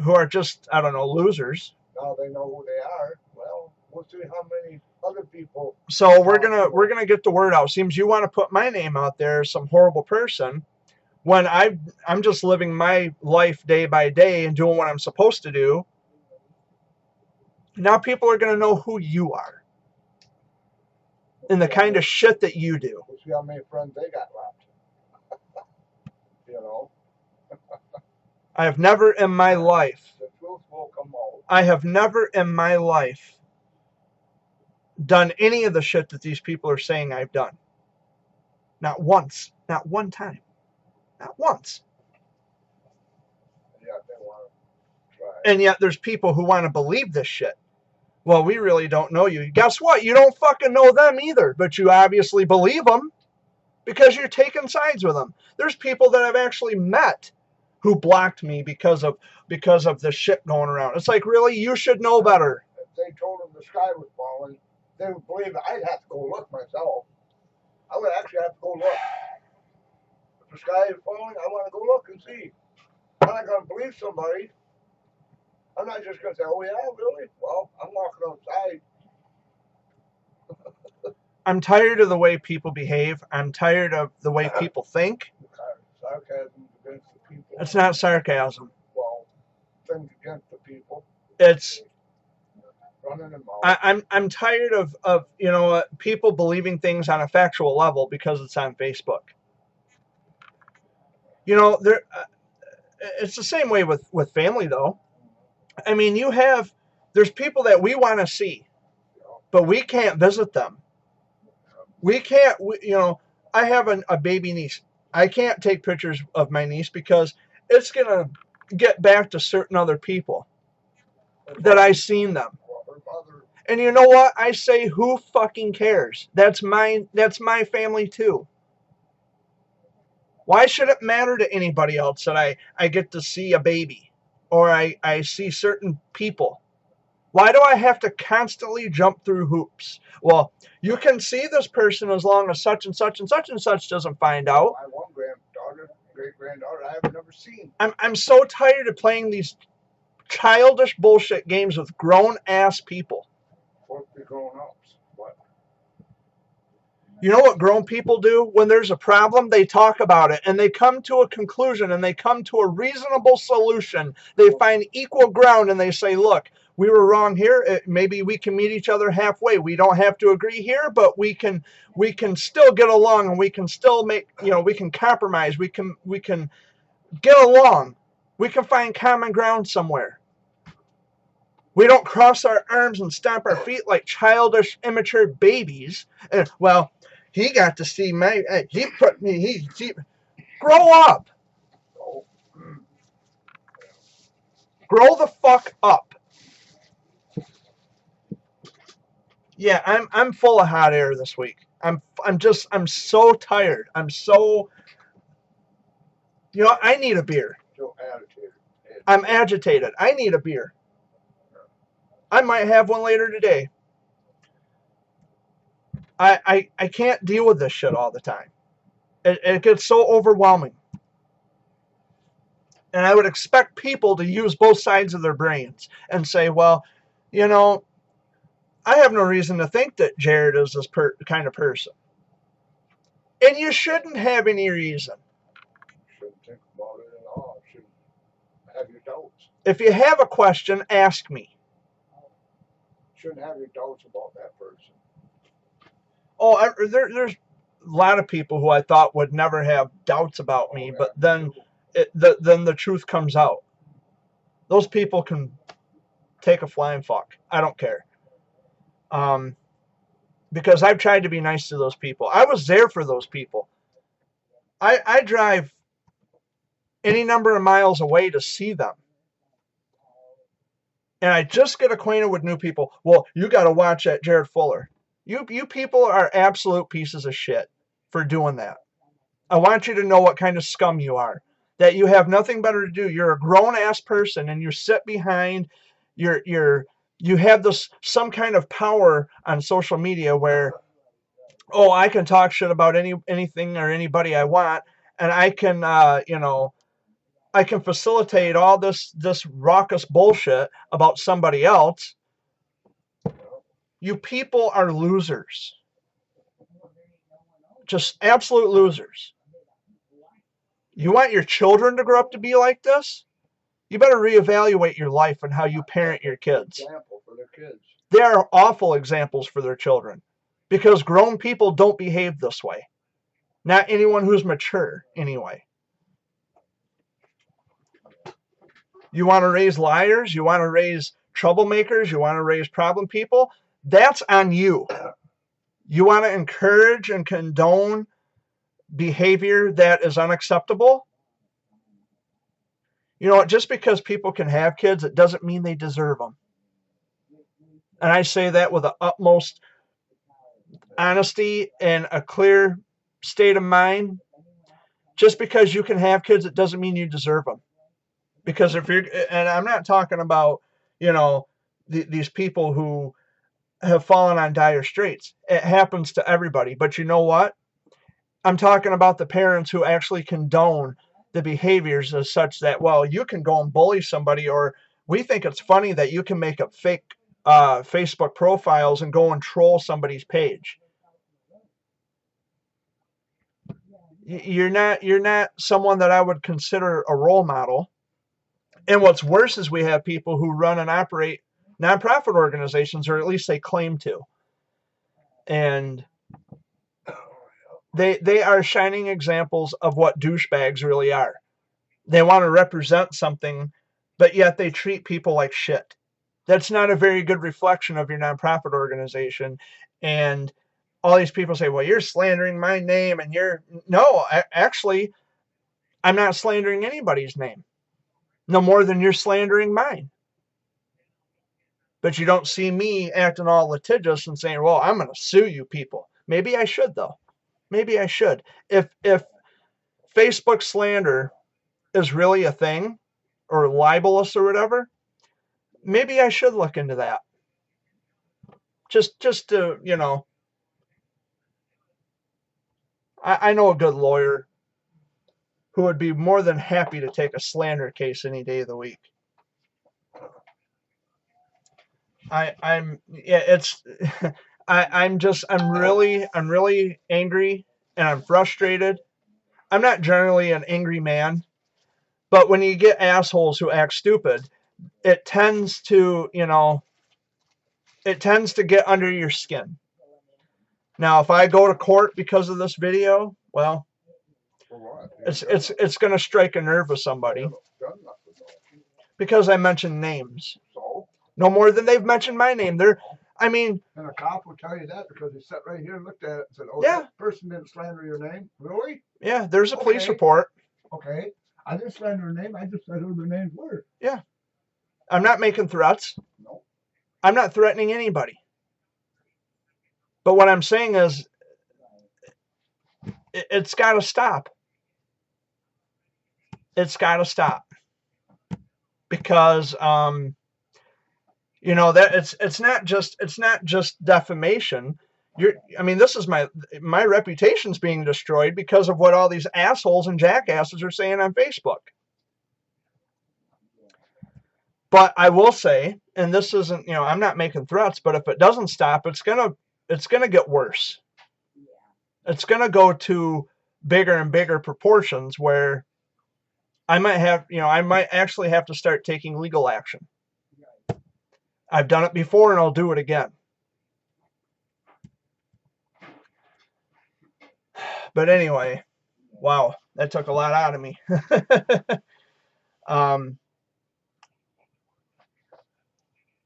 who are just, I don't know, losers. Now they know who they are. Well, we'll see how many other people. So we're gonna get the word out. Seems you want to put my name out there as some horrible person, when I'm just living my life day by day and doing what I'm supposed to do. Now people are gonna know who you are and the kind of shit that you do. We'll see how many friends they got left. You know. I have never in my life. The truth will come out. I have never in my life done any of the shit that these people are saying I've done. Not once. Not one time. Not once. Yeah, they want to try. And yet there's people who want to believe this shit. Well, we really don't know you. Guess what? You don't fucking know them either, but you obviously believe them because you're taking sides with them. There's people that I've actually met who blocked me because of this shit going around. It's like, really? You should know better. If they told them the sky was falling, they would believe it. I'd have to go look myself. I would actually have to go look. If the sky is falling, I want to go look and see. I'm not going to believe somebody. I'm not just going to say, oh, yeah, really? Well, I'm walking outside. I'm tired of the way people behave. I'm tired of the way people think. Sarcasm against the people. It's not sarcasm. Well, things against the people. It's running them out. I'm tired of you know, people believing things on a factual level because it's on Facebook. You know, it's the same way with family though. I mean, there's people that we want to see, but we can't visit them. We can't, you know, I have a baby niece. I can't take pictures of my niece because it's going to get back to certain other people that I've seen them. And you know what? I say, who fucking cares? That's my family too. Why should it matter to anybody else that I get to see a baby or I see certain people? Why do I have to constantly jump through hoops? Well, you can see this person as long as such and such and such and such doesn't find out. My one granddaughter, great-granddaughter, I have never seen. I'm so tired of playing these childish bullshit games with grown-ass people. Supposed to be grown-ups. What? You know what grown people do? When there's a problem, they talk about it, and they come to a conclusion, and they come to a reasonable solution. They find equal ground, and they say, look, we were wrong here. Maybe we can meet each other halfway. We don't have to agree here, but we can still get along, and we can still make, you know, we can compromise. We can get along. We can find common ground somewhere. We don't cross our arms and stomp our feet like childish, immature babies. And, well, he got to see my, he put me, grow up. Grow the fuck up. Yeah, I'm full of hot air this week. I'm so tired. I'm so, you know, I need a beer. So agitated. I'm agitated. I need a beer. I might have one later today. I can't deal with this shit all the time. It gets so overwhelming. And I would expect people to use both sides of their brains and say, well, you know, I have no reason to think that Jared is this kind of person. And you shouldn't have any reason. Shouldn't think about it at all. Shouldn't have your doubts. If you have a question, ask me. Shouldn't have your doubts about that person. Oh, there's a lot of people who I thought would never have doubts about me, but then then the truth comes out. Those people can take a flying fuck. I don't care. Because I've tried to be nice to those people. I was there for those people. I drive any number of miles away to see them. and I just get acquainted with new people. Well, you got to watch that Jared Fuller. You people are absolute pieces of shit for doing that. I want you to know what kind of scum you are. That you have nothing better to do. You're a grown-ass person, and you sit behind you have this some kind of power on social media where, oh, I can talk shit about anything or anybody I want, and I can I can facilitate all this raucous bullshit about somebody else. You people are losers. Just absolute losers. You want your children to grow up to be like this? You better reevaluate your life and how you parent your kids. Example for their kids. They are awful examples for their children because grown people don't behave this way. Not anyone who's mature, anyway. You want to raise liars? You want to raise troublemakers? You want to raise problem people? That's on you. You want to encourage and condone behavior that is unacceptable? You know what? Just because people can have kids, it doesn't mean they deserve them. And I say that with the utmost honesty and a clear state of mind. Just because you can have kids, it doesn't mean you deserve them. Because if you're, and I'm not talking about, these people who have fallen on dire straits. It happens to everybody. But you know what? I'm talking about the parents who actually condone the behaviors as such that, well, you can go and bully somebody, or we think it's funny that you can make up fake Facebook profiles and go and troll somebody's page. You're not someone that I would consider a role model. And what's worse is we have people who run and operate nonprofit organizations, or at least they claim to. And they are shining examples of what douchebags really are. They want to represent something, but yet they treat people like shit. That's not a very good reflection of your nonprofit organization. And all these people say, well, you're slandering my name, and no, actually, I'm not slandering anybody's name. No more than you're slandering mine. But you don't see me acting all litigious and saying, well, I'm going to sue you people. Maybe I should, though. Maybe I should. If Facebook slander is really a thing, or libelous or whatever, maybe I should look into that. Just to, I know a good lawyer who would be more than happy to take a slander case any day of the week. I'm really angry, and I'm frustrated. I'm not generally an angry man, but when you get assholes who act stupid, it tends to get under your skin. Now, if I go to court because of this video, well, it's going to strike a nerve with somebody because I mentioned names. No more than they've mentioned my name. And a cop will tell you that because he sat right here and looked at it and said, oh, yeah, that person didn't slander your name. Really? Yeah, there's a police report. Okay. I didn't slander her name. I just said who their names were. Yeah. I'm not making threats. No. I'm not threatening anybody. But what I'm saying is, it's got to stop. It's got to stop. Because, that it's not just defamation. This is my reputation's being destroyed because of what all these assholes and jackasses are saying on Facebook. But I will say, and this isn't, I'm not making threats, but if it doesn't stop, it's gonna get worse. It's gonna go to bigger and bigger proportions where I might actually have to start taking legal action. I've done it before, and I'll do it again. But anyway, wow, that took a lot out of me.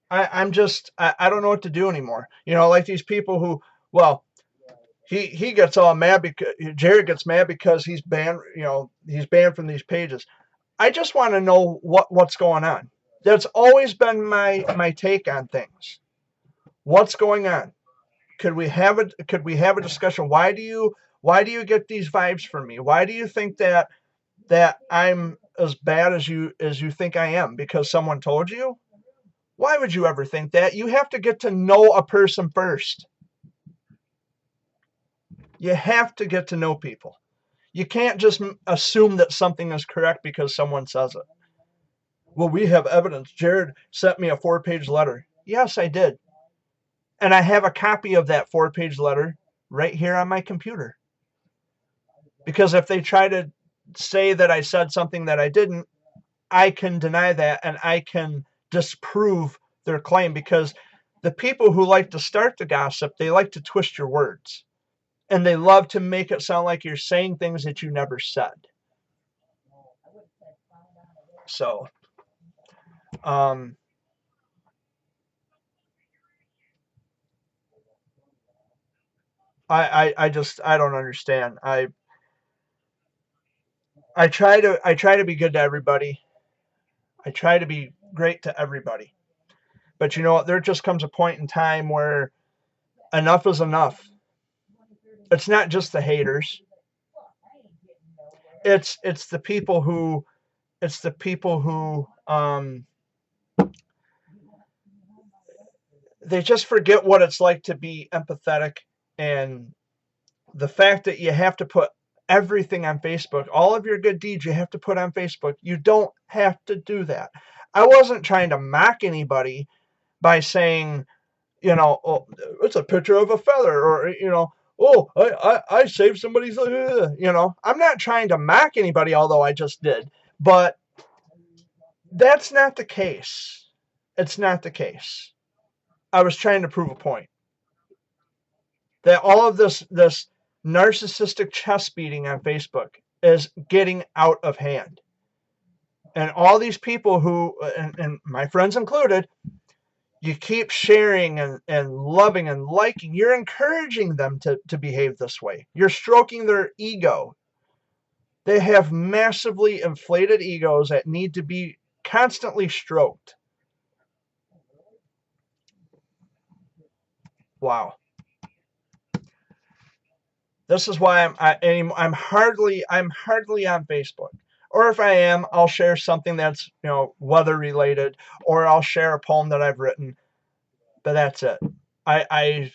I don't know what to do anymore. Like these people who, well, he gets all mad because Jared gets mad because he's banned, he's banned from these pages. I just want to know what's going on. That's always been my take on things. What's going on? Could we have a discussion? Why do you get these vibes from me? Why do you think that I'm as bad as you think I am because someone told you? Why would you ever think that? You have to get to know a person first. You have to get to know people. You can't just assume that something is correct because someone says it. Well, we have evidence. Jared sent me a 4-page letter. Yes, I did. And I have a copy of that 4-page letter right here on my computer. Because if they try to say that I said something that I didn't, I can deny that and I can disprove their claim, because the people who like to start the gossip, they like to twist your words. And they love to make it sound like you're saying things that you never said. So, I don't understand. I try to be good to everybody. I try to be great to everybody. But you know what? There just comes a point in time where enough is enough. It's not just the haters. It's the people who they just forget what it's like to be empathetic, and the fact that you have to put everything on Facebook, all of your good deeds you have to put on Facebook. You don't have to do that. I wasn't trying to mock anybody by saying, oh, it's a picture of a feather, or, oh, I saved somebody's, I'm not trying to mock anybody, although I just did. But that's not the case. It's not the case. I was trying to prove a point. That all of this narcissistic chest beating on Facebook is getting out of hand. And all these people who, and my friends included, you keep sharing and loving and liking, you're encouraging them to behave this way. You're stroking their ego. They have massively inflated egos that need to be constantly stroked. Wow. This is why I'm hardly on Facebook. Or if I am, I'll share something that's, weather related, or I'll share a poem that I've written. But that's it. I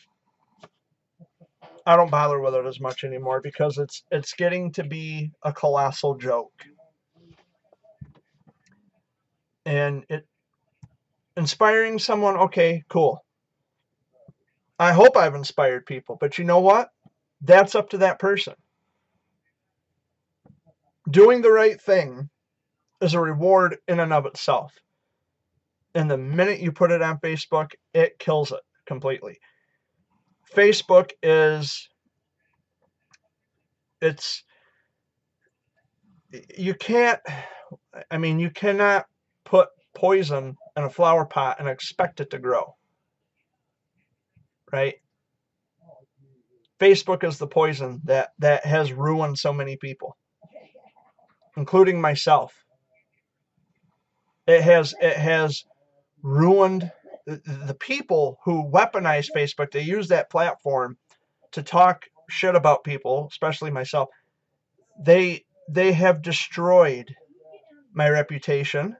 don't bother with it as much anymore because it's getting to be a colossal joke. And it inspiring someone, okay, cool. I hope I've inspired people, but you know what? That's up to that person. Doing the right thing is a reward in and of itself. And the minute you put it on Facebook, it kills it completely. Facebook you cannot put poison in a flower pot and expect it to grow, right? Facebook is the poison that has ruined so many people, including myself. It has ruined the people who weaponize Facebook. They use that platform to talk shit about people, especially myself. They have destroyed my reputation,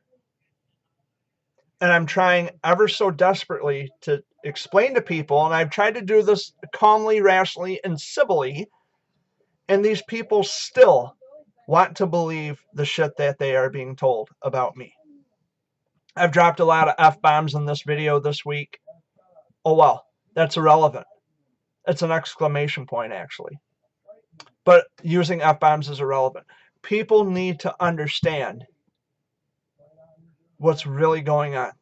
and I'm trying ever so desperately to explain to people, and I've tried to do this calmly, rationally, and civilly, and these people still want to believe the shit that they are being told about me. I've dropped a lot of F-bombs in this video this week. Oh well, that's irrelevant. It's an exclamation point, actually. But using F-bombs is irrelevant. People need to understand what's really going on.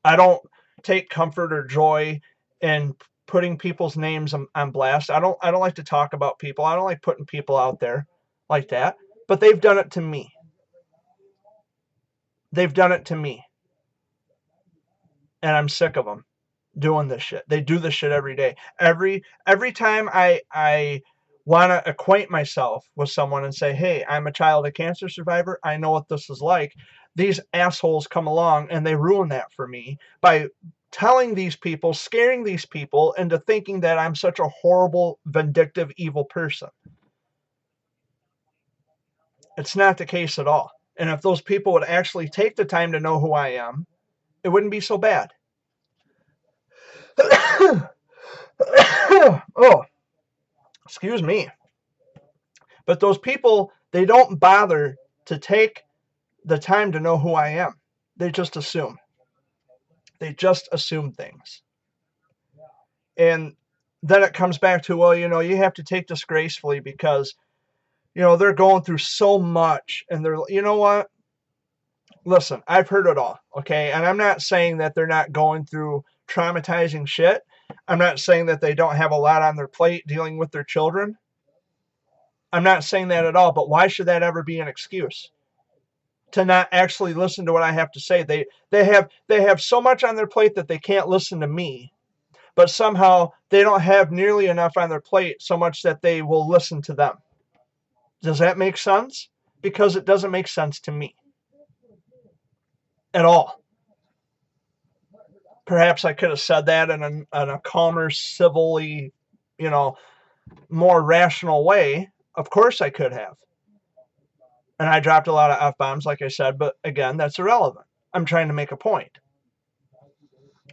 I don't take comfort or joy in putting people's names on blast. I don't like to talk about people. I don't like putting people out there like that. But they've done it to me. They've done it to me. And I'm sick of them doing this shit. They do this shit every day. Every time I want to acquaint myself with someone and say, hey, I'm a child of cancer survivor, I know what this is like, these assholes come along and they ruin that for me by telling these people, scaring these people into thinking that I'm such a horrible, vindictive, evil person. It's not the case at all. And if those people would actually take the time to know who I am, it wouldn't be so bad. Oh, excuse me. But those people, they don't bother to take the time to know who I am. They just assume. They just assume things. And then it comes back to, well, you have to take this gracefully because, they're going through so much. And they're, you know what? Listen, I've heard it all, okay? And I'm not saying that they're not going through traumatizing shit. I'm not saying that they don't have a lot on their plate dealing with their children. I'm not saying that at all, but why should that ever be an excuse to not actually listen to what I have to say? They have so much on their plate that they can't listen to me, but somehow they don't have nearly enough on their plate so much that they will listen to them. Does that make sense? Because it doesn't make sense to me at all. Perhaps I could have said that in a calmer, civilly, more rational way. Of course I could have. And I dropped a lot of F-bombs, like I said, but again, that's irrelevant. I'm trying to make a point.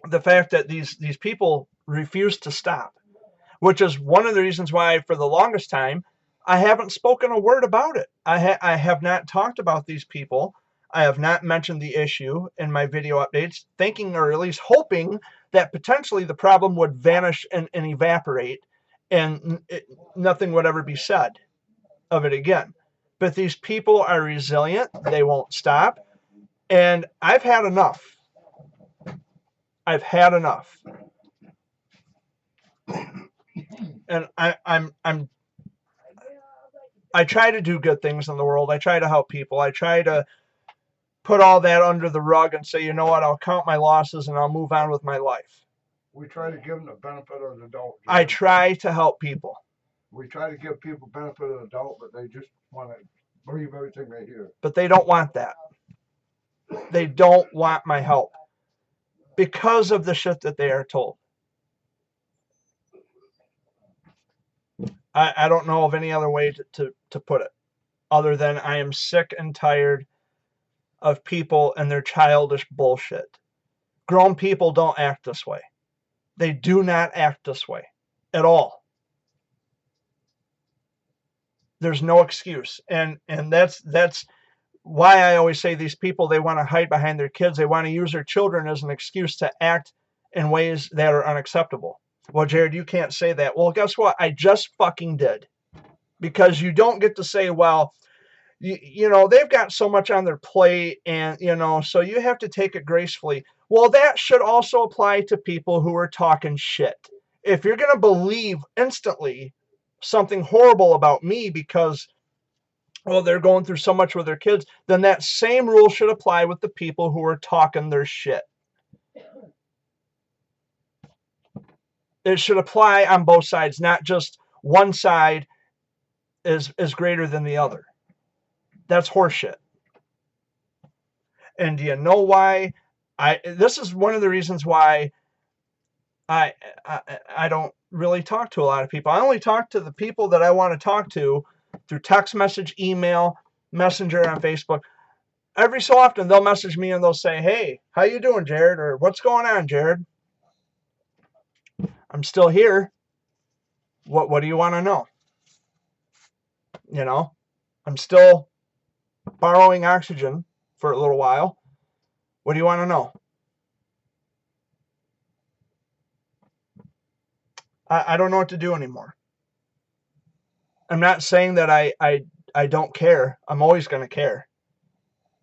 The fact that these people refuse to stop, which is one of the reasons why, for the longest time, I haven't spoken a word about it. I have not talked about these people. I have not mentioned the issue in my video updates, thinking or at least hoping that potentially the problem would vanish and evaporate and nothing would ever be said of it again. But these people are resilient. They won't stop. And I've had enough. I've had enough. And I try to do good things in the world. I try to help people. I try to put all that under the rug and say, you know what, I'll count my losses and I'll move on with my life. We try to give them the benefit of the doubt. I try to help people. We try to give people benefit of the doubt, but they just want to believe everything they hear. But they don't want that. They don't want my help because of the shit that they are told. I don't know of any other way to put it other than I am sick and tired of people and their childish bullshit. Grown people don't act this way. They do not act this way at all. There's no excuse. And that's why I always say these people, they want to hide behind their kids. They want to use their children as an excuse to act in ways that are unacceptable. Well, Jared, you can't say that. Well, guess what? I just fucking did. Because you don't get to say, well, they've got so much on their plate and, so you have to take it gracefully. Well, that should also apply to people who are talking shit. If you're going to believe instantly something horrible about me because, well, they're going through so much with their kids, then that same rule should apply with the people who are talking their shit. It should apply on both sides, not just one side is greater than the other. That's horseshit. And do you know why? This is one of the reasons why I don't really talk to a lot of people. I only talk to the people that I want to talk to through text message, email, messenger on Facebook. Every so often they'll message me and they'll say, hey, how you doing, Jared? Or what's going on, Jared? I'm still here. What do you want to know? I'm still borrowing oxygen for a little while. What do you want to know? I don't know what to do anymore. I'm not saying that I don't care. I'm always going to care.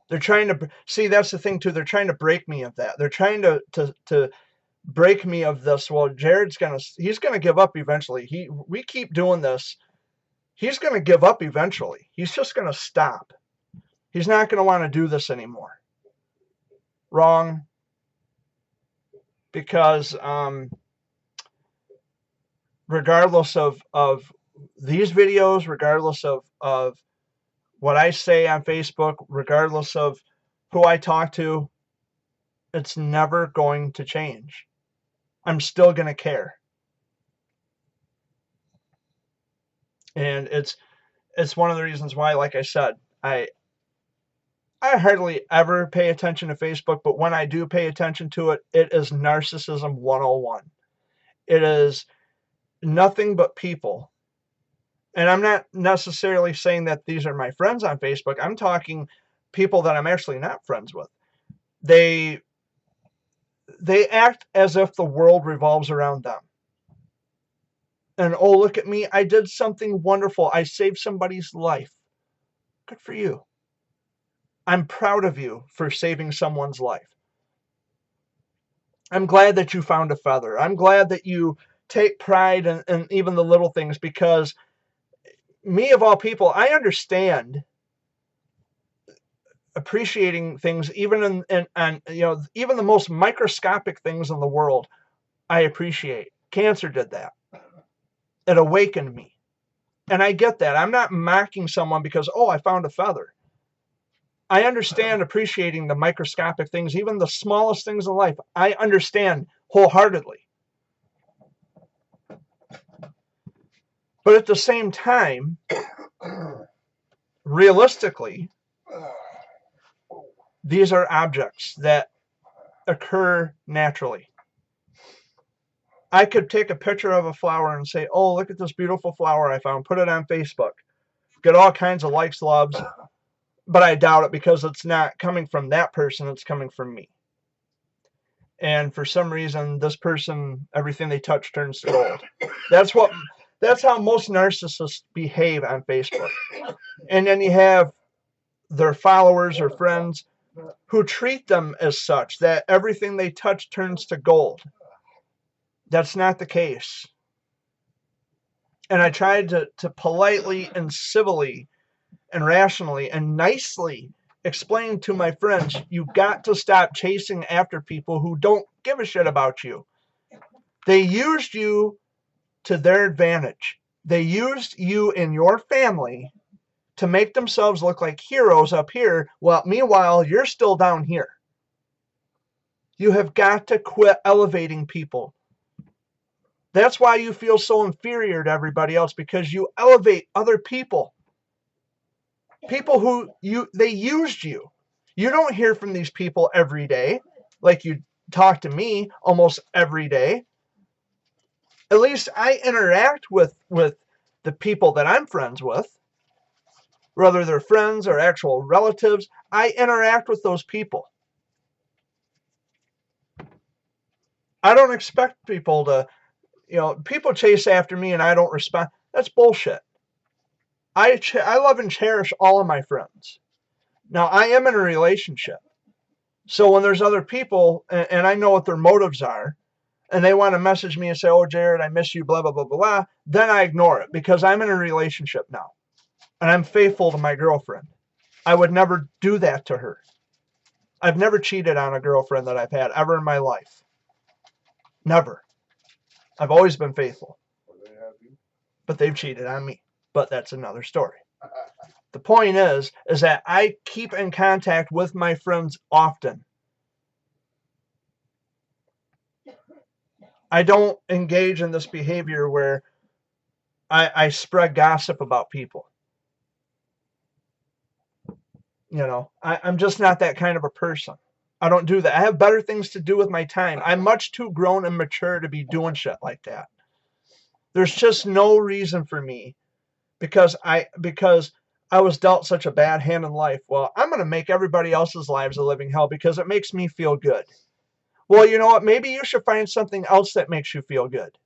They're trying to see, that's the thing too. They're trying to break me of that. They're trying to break me of this. Well, Jared's he's going to give up eventually. We keep doing this. He's going to give up eventually. He's just going to stop. He's not going to want to do this anymore. Wrong. Because regardless of these videos, regardless of what I say on Facebook, regardless of who I talk to, it's never going to change. I'm still going to care. And it's one of the reasons why, like I said, I hardly ever pay attention to Facebook, but when I do pay attention to it, it is narcissism 101. It is nothing but people. And I'm not necessarily saying that these are my friends on Facebook. I'm talking people that I'm actually not friends with. They act as if the world revolves around them. And, oh, look at me. I did something wonderful. I saved somebody's life. Good for you. I'm proud of you for saving someone's life. I'm glad that you found a feather. I'm glad that you take pride in even the little things, because me, of all people, I understand appreciating things, even in even the most microscopic things in the world. I appreciate. Cancer did that. It awakened me. And I get that. I'm not mocking someone because, oh, I found a feather. I understand appreciating the microscopic things, even the smallest things in life. I understand wholeheartedly. But at the same time, realistically, these are objects that occur naturally. I could take a picture of a flower and say, oh, look at this beautiful flower I found, put it on Facebook, get all kinds of likes, loves, but I doubt it, because it's not coming from that person, it's coming from me. And for some reason, this person, everything they touch turns to gold. That's how most narcissists behave on Facebook. And then you have their followers or friends who treat them as such, that everything they touch turns to gold. That's not the case. And I tried to politely and civilly and rationally and nicely explain to my friends, you got to stop chasing after people who don't give a shit about you. They used you to their advantage. They used you and your family to make themselves look like heroes up here, while meanwhile you're still down here. You have got to quit elevating people. That's why you feel so inferior to everybody else, because you elevate other people. People who they used you. You don't hear from these people every day like you talk to me almost every day. At least I interact with the people that I'm friends with. Whether they're friends or actual relatives, I interact with those people. I don't expect people to, people chase after me and I don't respond. That's bullshit. I love and cherish all of my friends. Now, I am in a relationship. So when there's other people, and I know what their motives are, and they want to message me and say, oh, Jared, I miss you, blah, blah, blah, blah, blah, then I ignore it, because I'm in a relationship now. And I'm faithful to my girlfriend. I would never do that to her. I've never cheated on a girlfriend that I've had ever in my life. Never. I've always been faithful. But they've cheated on me. But that's another story. The point is that I keep in contact with my friends often. I don't engage in this behavior where I spread gossip about people. I'm just not that kind of a person. I don't do that. I have better things to do with my time. I'm much too grown and mature to be doing shit like that. There's just no reason for me, because I was dealt such a bad hand in life. Well, I'm going to make everybody else's lives a living hell because it makes me feel good. Well, you know what? Maybe you should find something else that makes you feel good.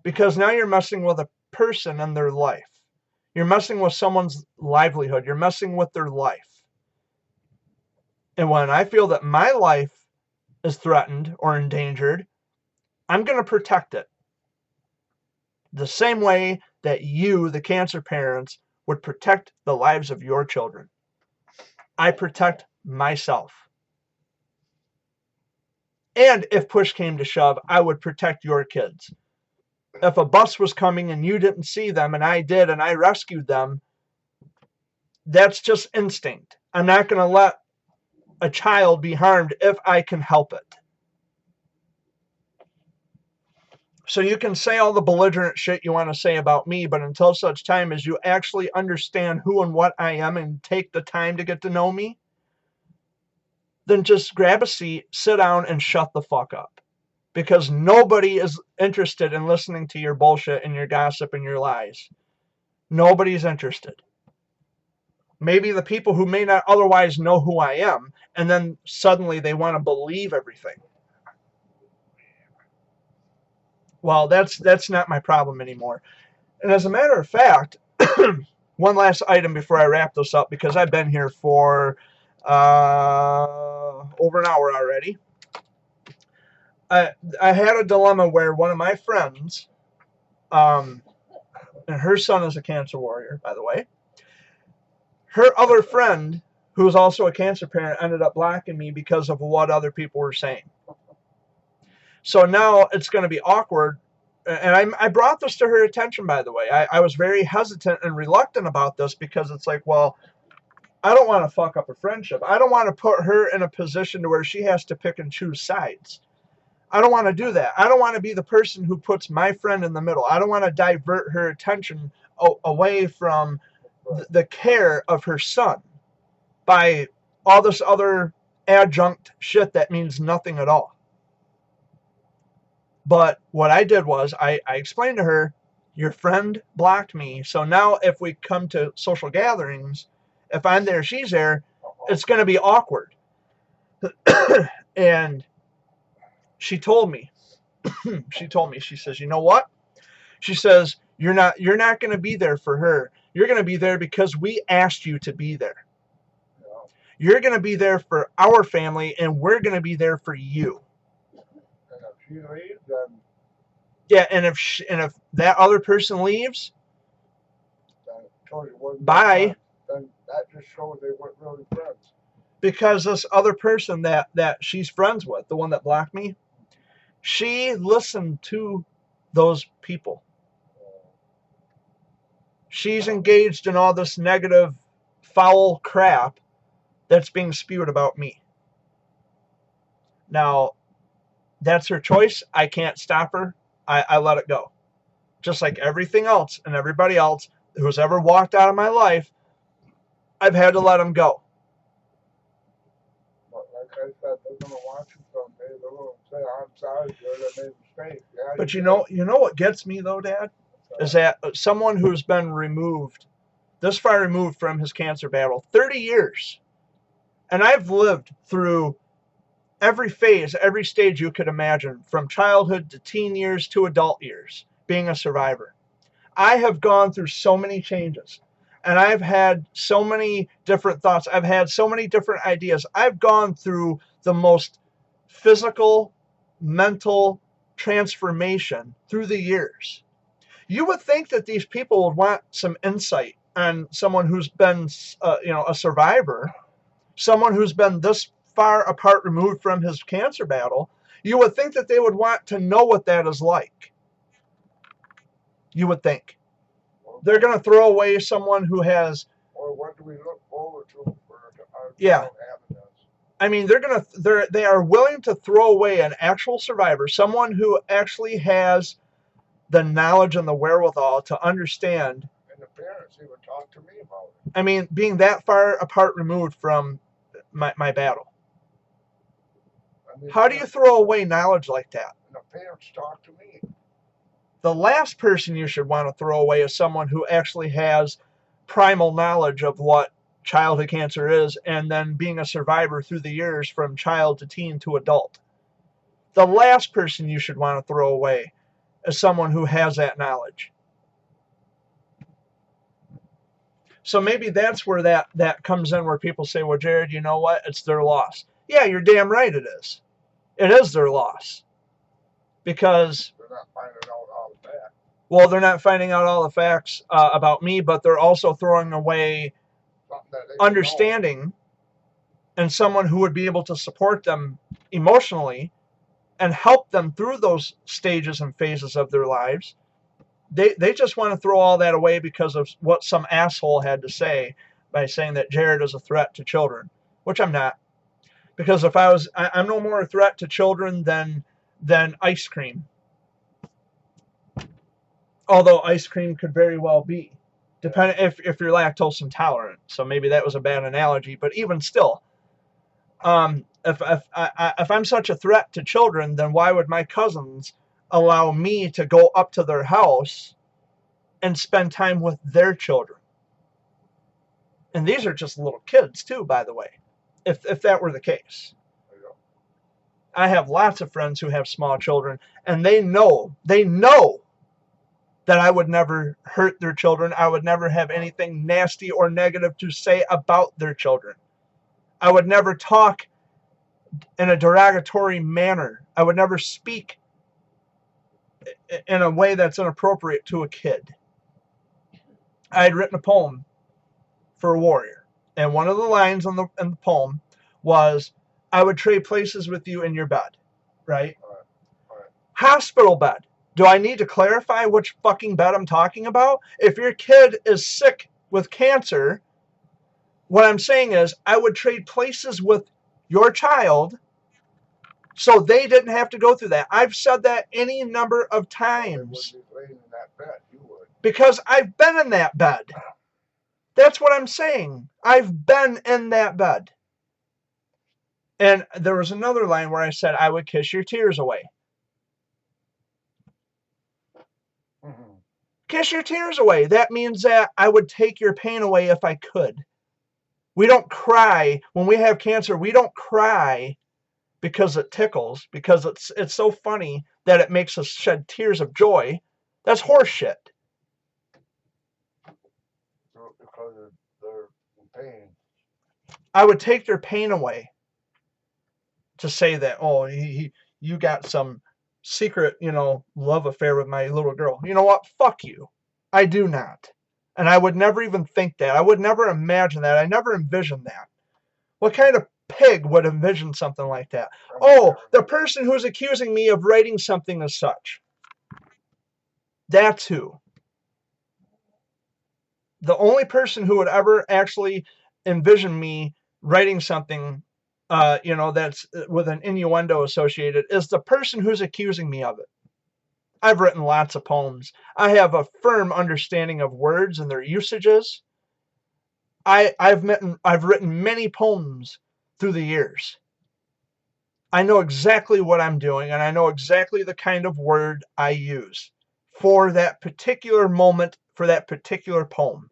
Because now you're messing with a person and their life. You're messing with someone's livelihood. You're messing with their life. And when I feel that my life is threatened or endangered, I'm going to protect it. The same way that you, the cancer parents, would protect the lives of your children. I protect myself. And if push came to shove, I would protect your kids. If a bus was coming and you didn't see them and I did, and I rescued them, That's just instinct. I'm not going to let a child be harmed if I can help it. So you can say all the belligerent shit you want to say about me, but until such time as you actually understand who and what I am and take the time to get to know me, then just grab a seat, sit down, and shut the fuck up. Because nobody is interested in listening to your bullshit and your gossip and your lies. Nobody's interested. Maybe the people who may not otherwise know who I am, and then suddenly they want to believe everything. Well, that's not my problem anymore. And as a matter of fact, one last item before I wrap this up, because I've been here for over an hour already. I had a dilemma where one of my friends, and her son is a cancer warrior, by the way. Her other friend, who is also a cancer parent, ended up blocking me because of what other people were saying. So now it's going to be awkward. And I brought this to her attention, by the way. I was very hesitant and reluctant about this because it's like, well, I don't want to fuck up a friendship. I don't want to put her in a position to where she has to pick and choose sides. I don't want to do that. I don't want to be the person who puts my friend in the middle. I don't want to divert her attention away from the care of her son by all this other adjunct shit that means nothing at all. But what I did was I explained to her, your friend blocked me. So now if we come to social gatherings, if I'm there, she's there, it's going to be awkward. And she told me, she says, you know what? She says, you're not going to be there for her. You're going to be there because we asked you to be there. You're going to be there for our family, and we're going to be there for you. And if she leaves, then Yeah, and if that other person leaves, bye. Then that just shows they weren't really friends. Because this other person that she's friends with, the one that blocked me, she listened to those people. She's engaged in all this negative, foul crap that's being spewed about me. Now, that's her choice. I can't stop her. I let it go. Just like everything else and everybody else who's ever walked out of my life, I've had to let them go. But like I said, they're going to watch it someday. They're going to say, I'm sorry, Jared, I made a mistake. Yeah, but you know what gets me though, Dad? Is that someone who's been this far removed from his cancer battle, 30 years. And I've lived through every phase, every stage you could imagine, from childhood to teen years to adult years, being a survivor. I have gone through so many changes, and I've had so many different thoughts. I've had so many different ideas. I've gone through the most physical, mental transformation through the years. You would think that these people would want some insight on someone who's been, a survivor, someone who's been this far apart removed from his cancer battle. You would think that they would want to know what that is like. You would think. They're going to throw away someone who has. Or what do we look forward to for our Yeah. I mean, they are willing to throw away an actual survivor, someone who actually has the knowledge and the wherewithal to understand. And the parents even talk to me about it. I mean, being that far apart removed from my battle. I mean, how do you throw away knowledge like that? And the parents talk to me. The last person you should want to throw away is someone who actually has primal knowledge of what childhood cancer is, and then being a survivor through the years from child to teen to adult. The last person you should want to throw away is someone who has that knowledge. So maybe that's where that comes in, where people say, well, Jared, you know what? It's their loss. Yeah, you're damn right it is. It is their loss. Because they're not finding out all the facts. Well, they're not finding out all the facts about me, but they're also throwing away understanding and someone who would be able to support them emotionally and help them through those stages and phases of their lives. They just want to throw all that away because of what some asshole had to say by saying that Jared is a threat to children, which I'm not. Because if I was, I'm no more a threat to children than ice cream. Although ice cream could very well be, depending if you're lactose intolerant. So maybe that was a bad analogy, but even still, if I'm such a threat to children, then why would my cousins allow me to go up to their house and spend time with their children? And these are just little kids too, by the way, if that were the case. I have lots of friends who have small children, and they know that I would never hurt their children. I would never have anything nasty or negative to say about their children. I would never talk in a derogatory manner. I would never speak in a way that's inappropriate to a kid. I had written a poem for a warrior, and one of the lines in the poem was, I would trade places with you in your bed, right? All right. Hospital bed. Do I need to clarify which fucking bed I'm talking about? If your kid is sick with cancer, what I'm saying is I would trade places with your child so they didn't have to go through that. I've said that any number of times. In that bed, you would. Because I've been in that bed. That's what I'm saying. I've been in that bed. And there was another line where I said, I would kiss your tears away. Mm-hmm. Kiss your tears away. That means that I would take your pain away if I could. We don't cry. When we have cancer, we don't cry because it tickles, because it's so funny that it makes us shed tears of joy. That's horseshit. Because of their pain. I would take their pain away to say that, oh, you got some secret, love affair with my little girl. You know what? Fuck you. I do not. And I would never even think that. I would never imagine that. I never envisioned that. What kind of pig would envision something like that? Oh, the person who's accusing me of writing something as such. That's who. The only person who would ever actually envision me writing something, that's with an innuendo associated is the person who's accusing me of it. I've written lots of poems. I have a firm understanding of words and their usages. I've written many poems through the years. I know exactly what I'm doing, and I know exactly the kind of word I use for that particular moment, for that particular poem.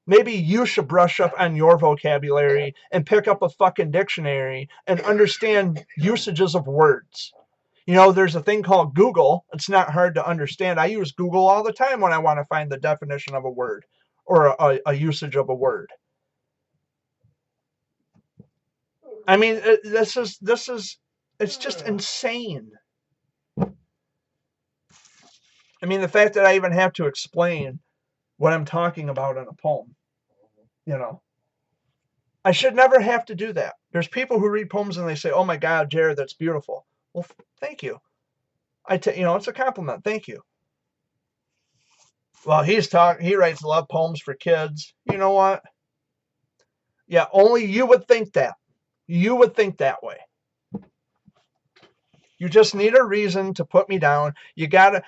Maybe you should brush up on your vocabulary and pick up a fucking dictionary and understand usages of words. There's a thing called Google. It's not hard to understand. I use Google all the time when I want to find the definition of a word or a usage of a word. I mean, this is it's just insane. I mean, the fact that I even have to explain what I'm talking about in a poem, I should never have to do that. There's people who read poems and they say, oh my God, Jared, that's beautiful. Well, thank you. It's a compliment. Thank you. Well, he writes love poems for kids. You know what? Yeah, only you would think that. You would think that way. You just need a reason to put me down. You gotta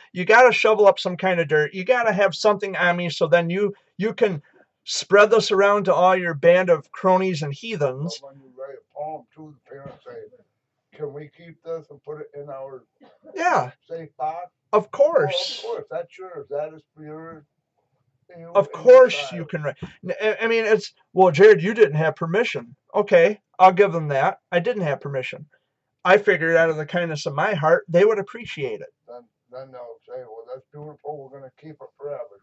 shovel up some kind of dirt. You gotta have something on me so then you can spread this around to all your band of cronies and heathens. When you write a poem to the parents, say, can we keep this and put it in our safe box? Of course. Well, of course, that's yours. That is for yours. Of course you can write. I mean, Jared, you didn't have permission. Okay, I'll give them that. I didn't have permission. I figured out of the kindness of my heart, they would appreciate it. Then they'll say, well, that's beautiful. We're going to keep it forever.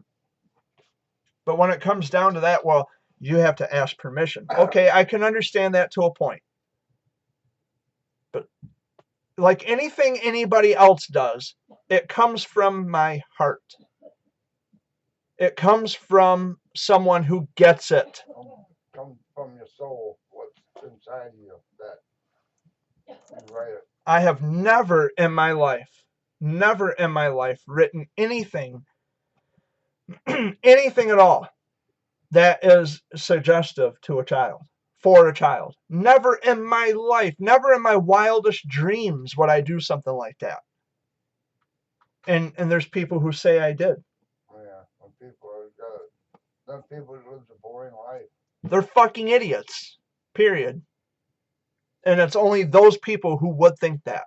But when it comes down to that, well, you have to ask permission. Okay, I can understand that to a point. But like anything anybody else does, it comes from my heart. It comes from someone who gets it. Comes from your soul, what's inside you, that you write it. I have never in my life written anything, anything at all that is suggestive to a child, for a child. Never in my life, never in my wildest dreams would I do something like that. And there's people who say I did. Yeah, when people are, them people live a boring life. They're fucking idiots. Period. And it's only those people who would think that.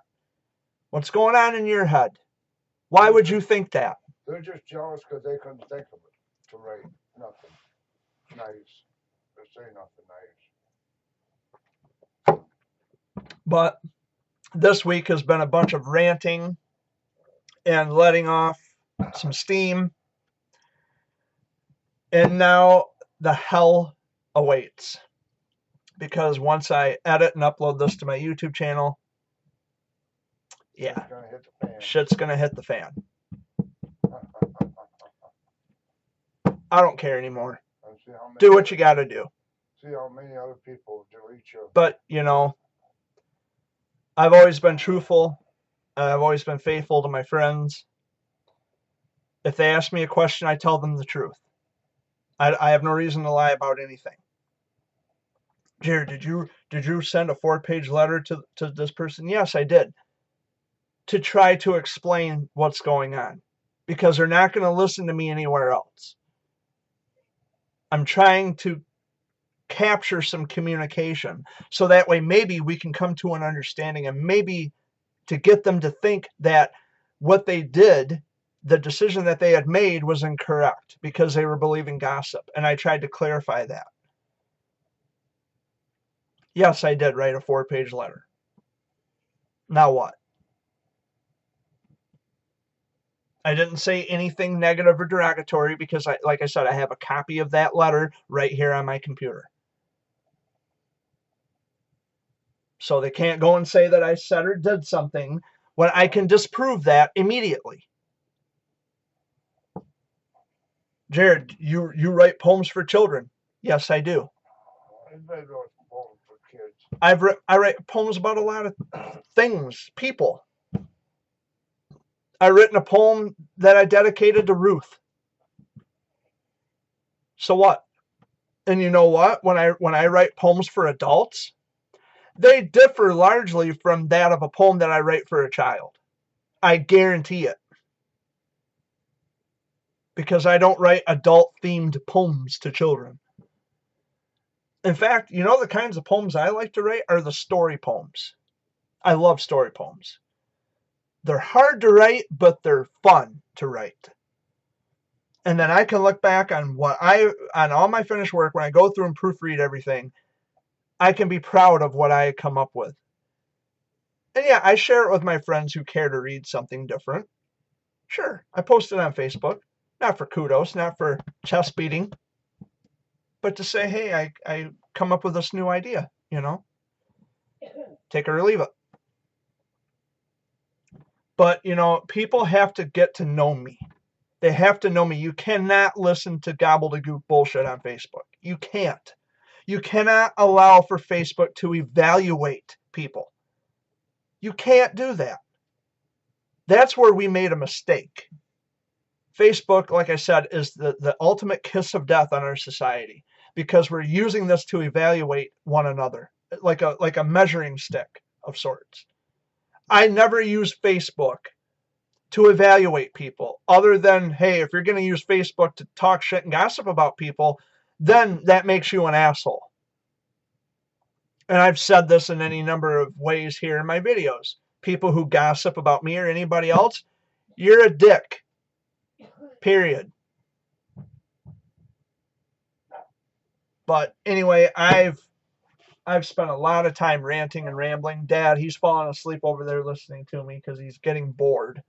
What's going on in your head? Why would you think that? They're just jealous because they couldn't think of it to write nothing nice, or say nothing nice. But this week has been a bunch of ranting and letting off some steam. And now the hell awaits. Because once I edit and upload this to my YouTube channel, yeah, shit's gonna hit the fan. I don't care anymore. Do what you gotta do. See how many other people delete you. But, you know, I've always been truthful. I've always been faithful to my friends. If they ask me a question, I tell them the truth. I have no reason to lie about anything. Jared, did you send a 4-page letter to this person? Yes, I did. To try to explain what's going on. Because they're not going to listen to me anywhere else. I'm trying to capture some communication. So that way maybe we can come to an understanding, and maybe to get them to think that what they did, the decision that they had made, was incorrect because they were believing gossip. And I tried to clarify that. Yes, I did write a 4-page letter. Now what? I didn't say anything negative or derogatory because, like I said, I have a copy of that letter right here on my computer. So they can't go and say that I said or did something when I can disprove that immediately. Jared, you write poems for children. Yes, I do. I write poems about a lot of things, people. I've written a poem that I dedicated to Ruth. So what? And you know what? When I write poems for adults, they differ largely from that of a poem that I write for a child. I guarantee it. Because I don't write adult-themed poems to children. In fact, you know the kinds of poems I like to write are the story poems. I love story poems. They're hard to write, but they're fun to write. And then I can look back on on all my finished work when I go through and proofread everything. I can be proud of what I come up with. And yeah, I share it with my friends who care to read something different. Sure, I post it on Facebook. Not for kudos, not for chest beating, but to say, hey, I come up with this new idea, you know. Take it or leave it. But, you know, people have to get to know me. They have to know me. You cannot listen to gobbledygook bullshit on Facebook. You can't. You cannot allow for Facebook to evaluate people. You can't do that. That's where we made a mistake. Facebook, like I said, is the ultimate kiss of death on our society because we're using this to evaluate one another, like a measuring stick of sorts. I never use Facebook to evaluate people other than, hey, if you're going to use Facebook to talk shit and gossip about people, then that makes you an asshole. And I've said this in any number of ways here in my videos. People who gossip about me or anybody else, you're a dick. Period. But anyway, I've spent a lot of time ranting and rambling. Dad, he's falling asleep over there listening to me because he's getting bored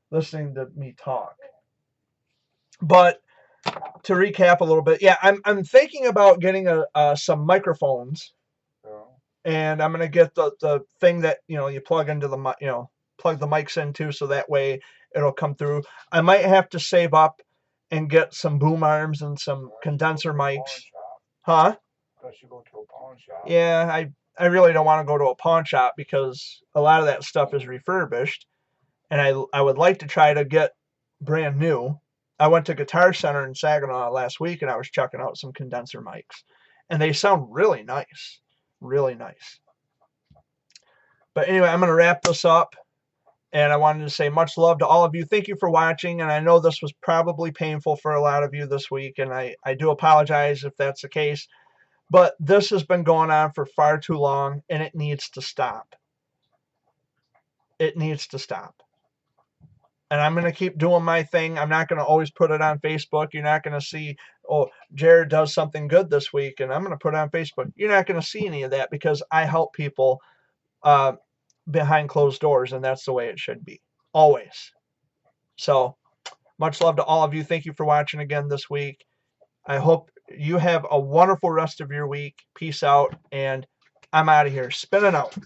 listening to me talk. But to recap a little bit, yeah, I'm thinking about getting some microphones, and I'm gonna get the thing that you plug into the plug the mics into, so that way it'll come through. I might have to save up and get some boom arms and some condenser mics. Huh? Unless you go to a pawn shop. Yeah, I really don't want to go to a pawn shop because a lot of that stuff is refurbished, and I would like to try to get brand new. I went to Guitar Center in Saginaw last week, and I was checking out some condenser mics, and they sound really nice, really nice. But anyway, I'm going to wrap this up, and I wanted to say much love to all of you. Thank you for watching, and I know this was probably painful for a lot of you this week, and I do apologize if that's the case, but this has been going on for far too long, and it needs to stop. It needs to stop. And I'm going to keep doing my thing. I'm not going to always put it on Facebook. You're not going to see, oh, Jared does something good this week, and I'm going to put it on Facebook. You're not going to see any of that because I help people behind closed doors, and that's the way it should be, always. So much love to all of you. Thank you for watching again this week. I hope you have a wonderful rest of your week. Peace out, and I'm out of here. Spinning out.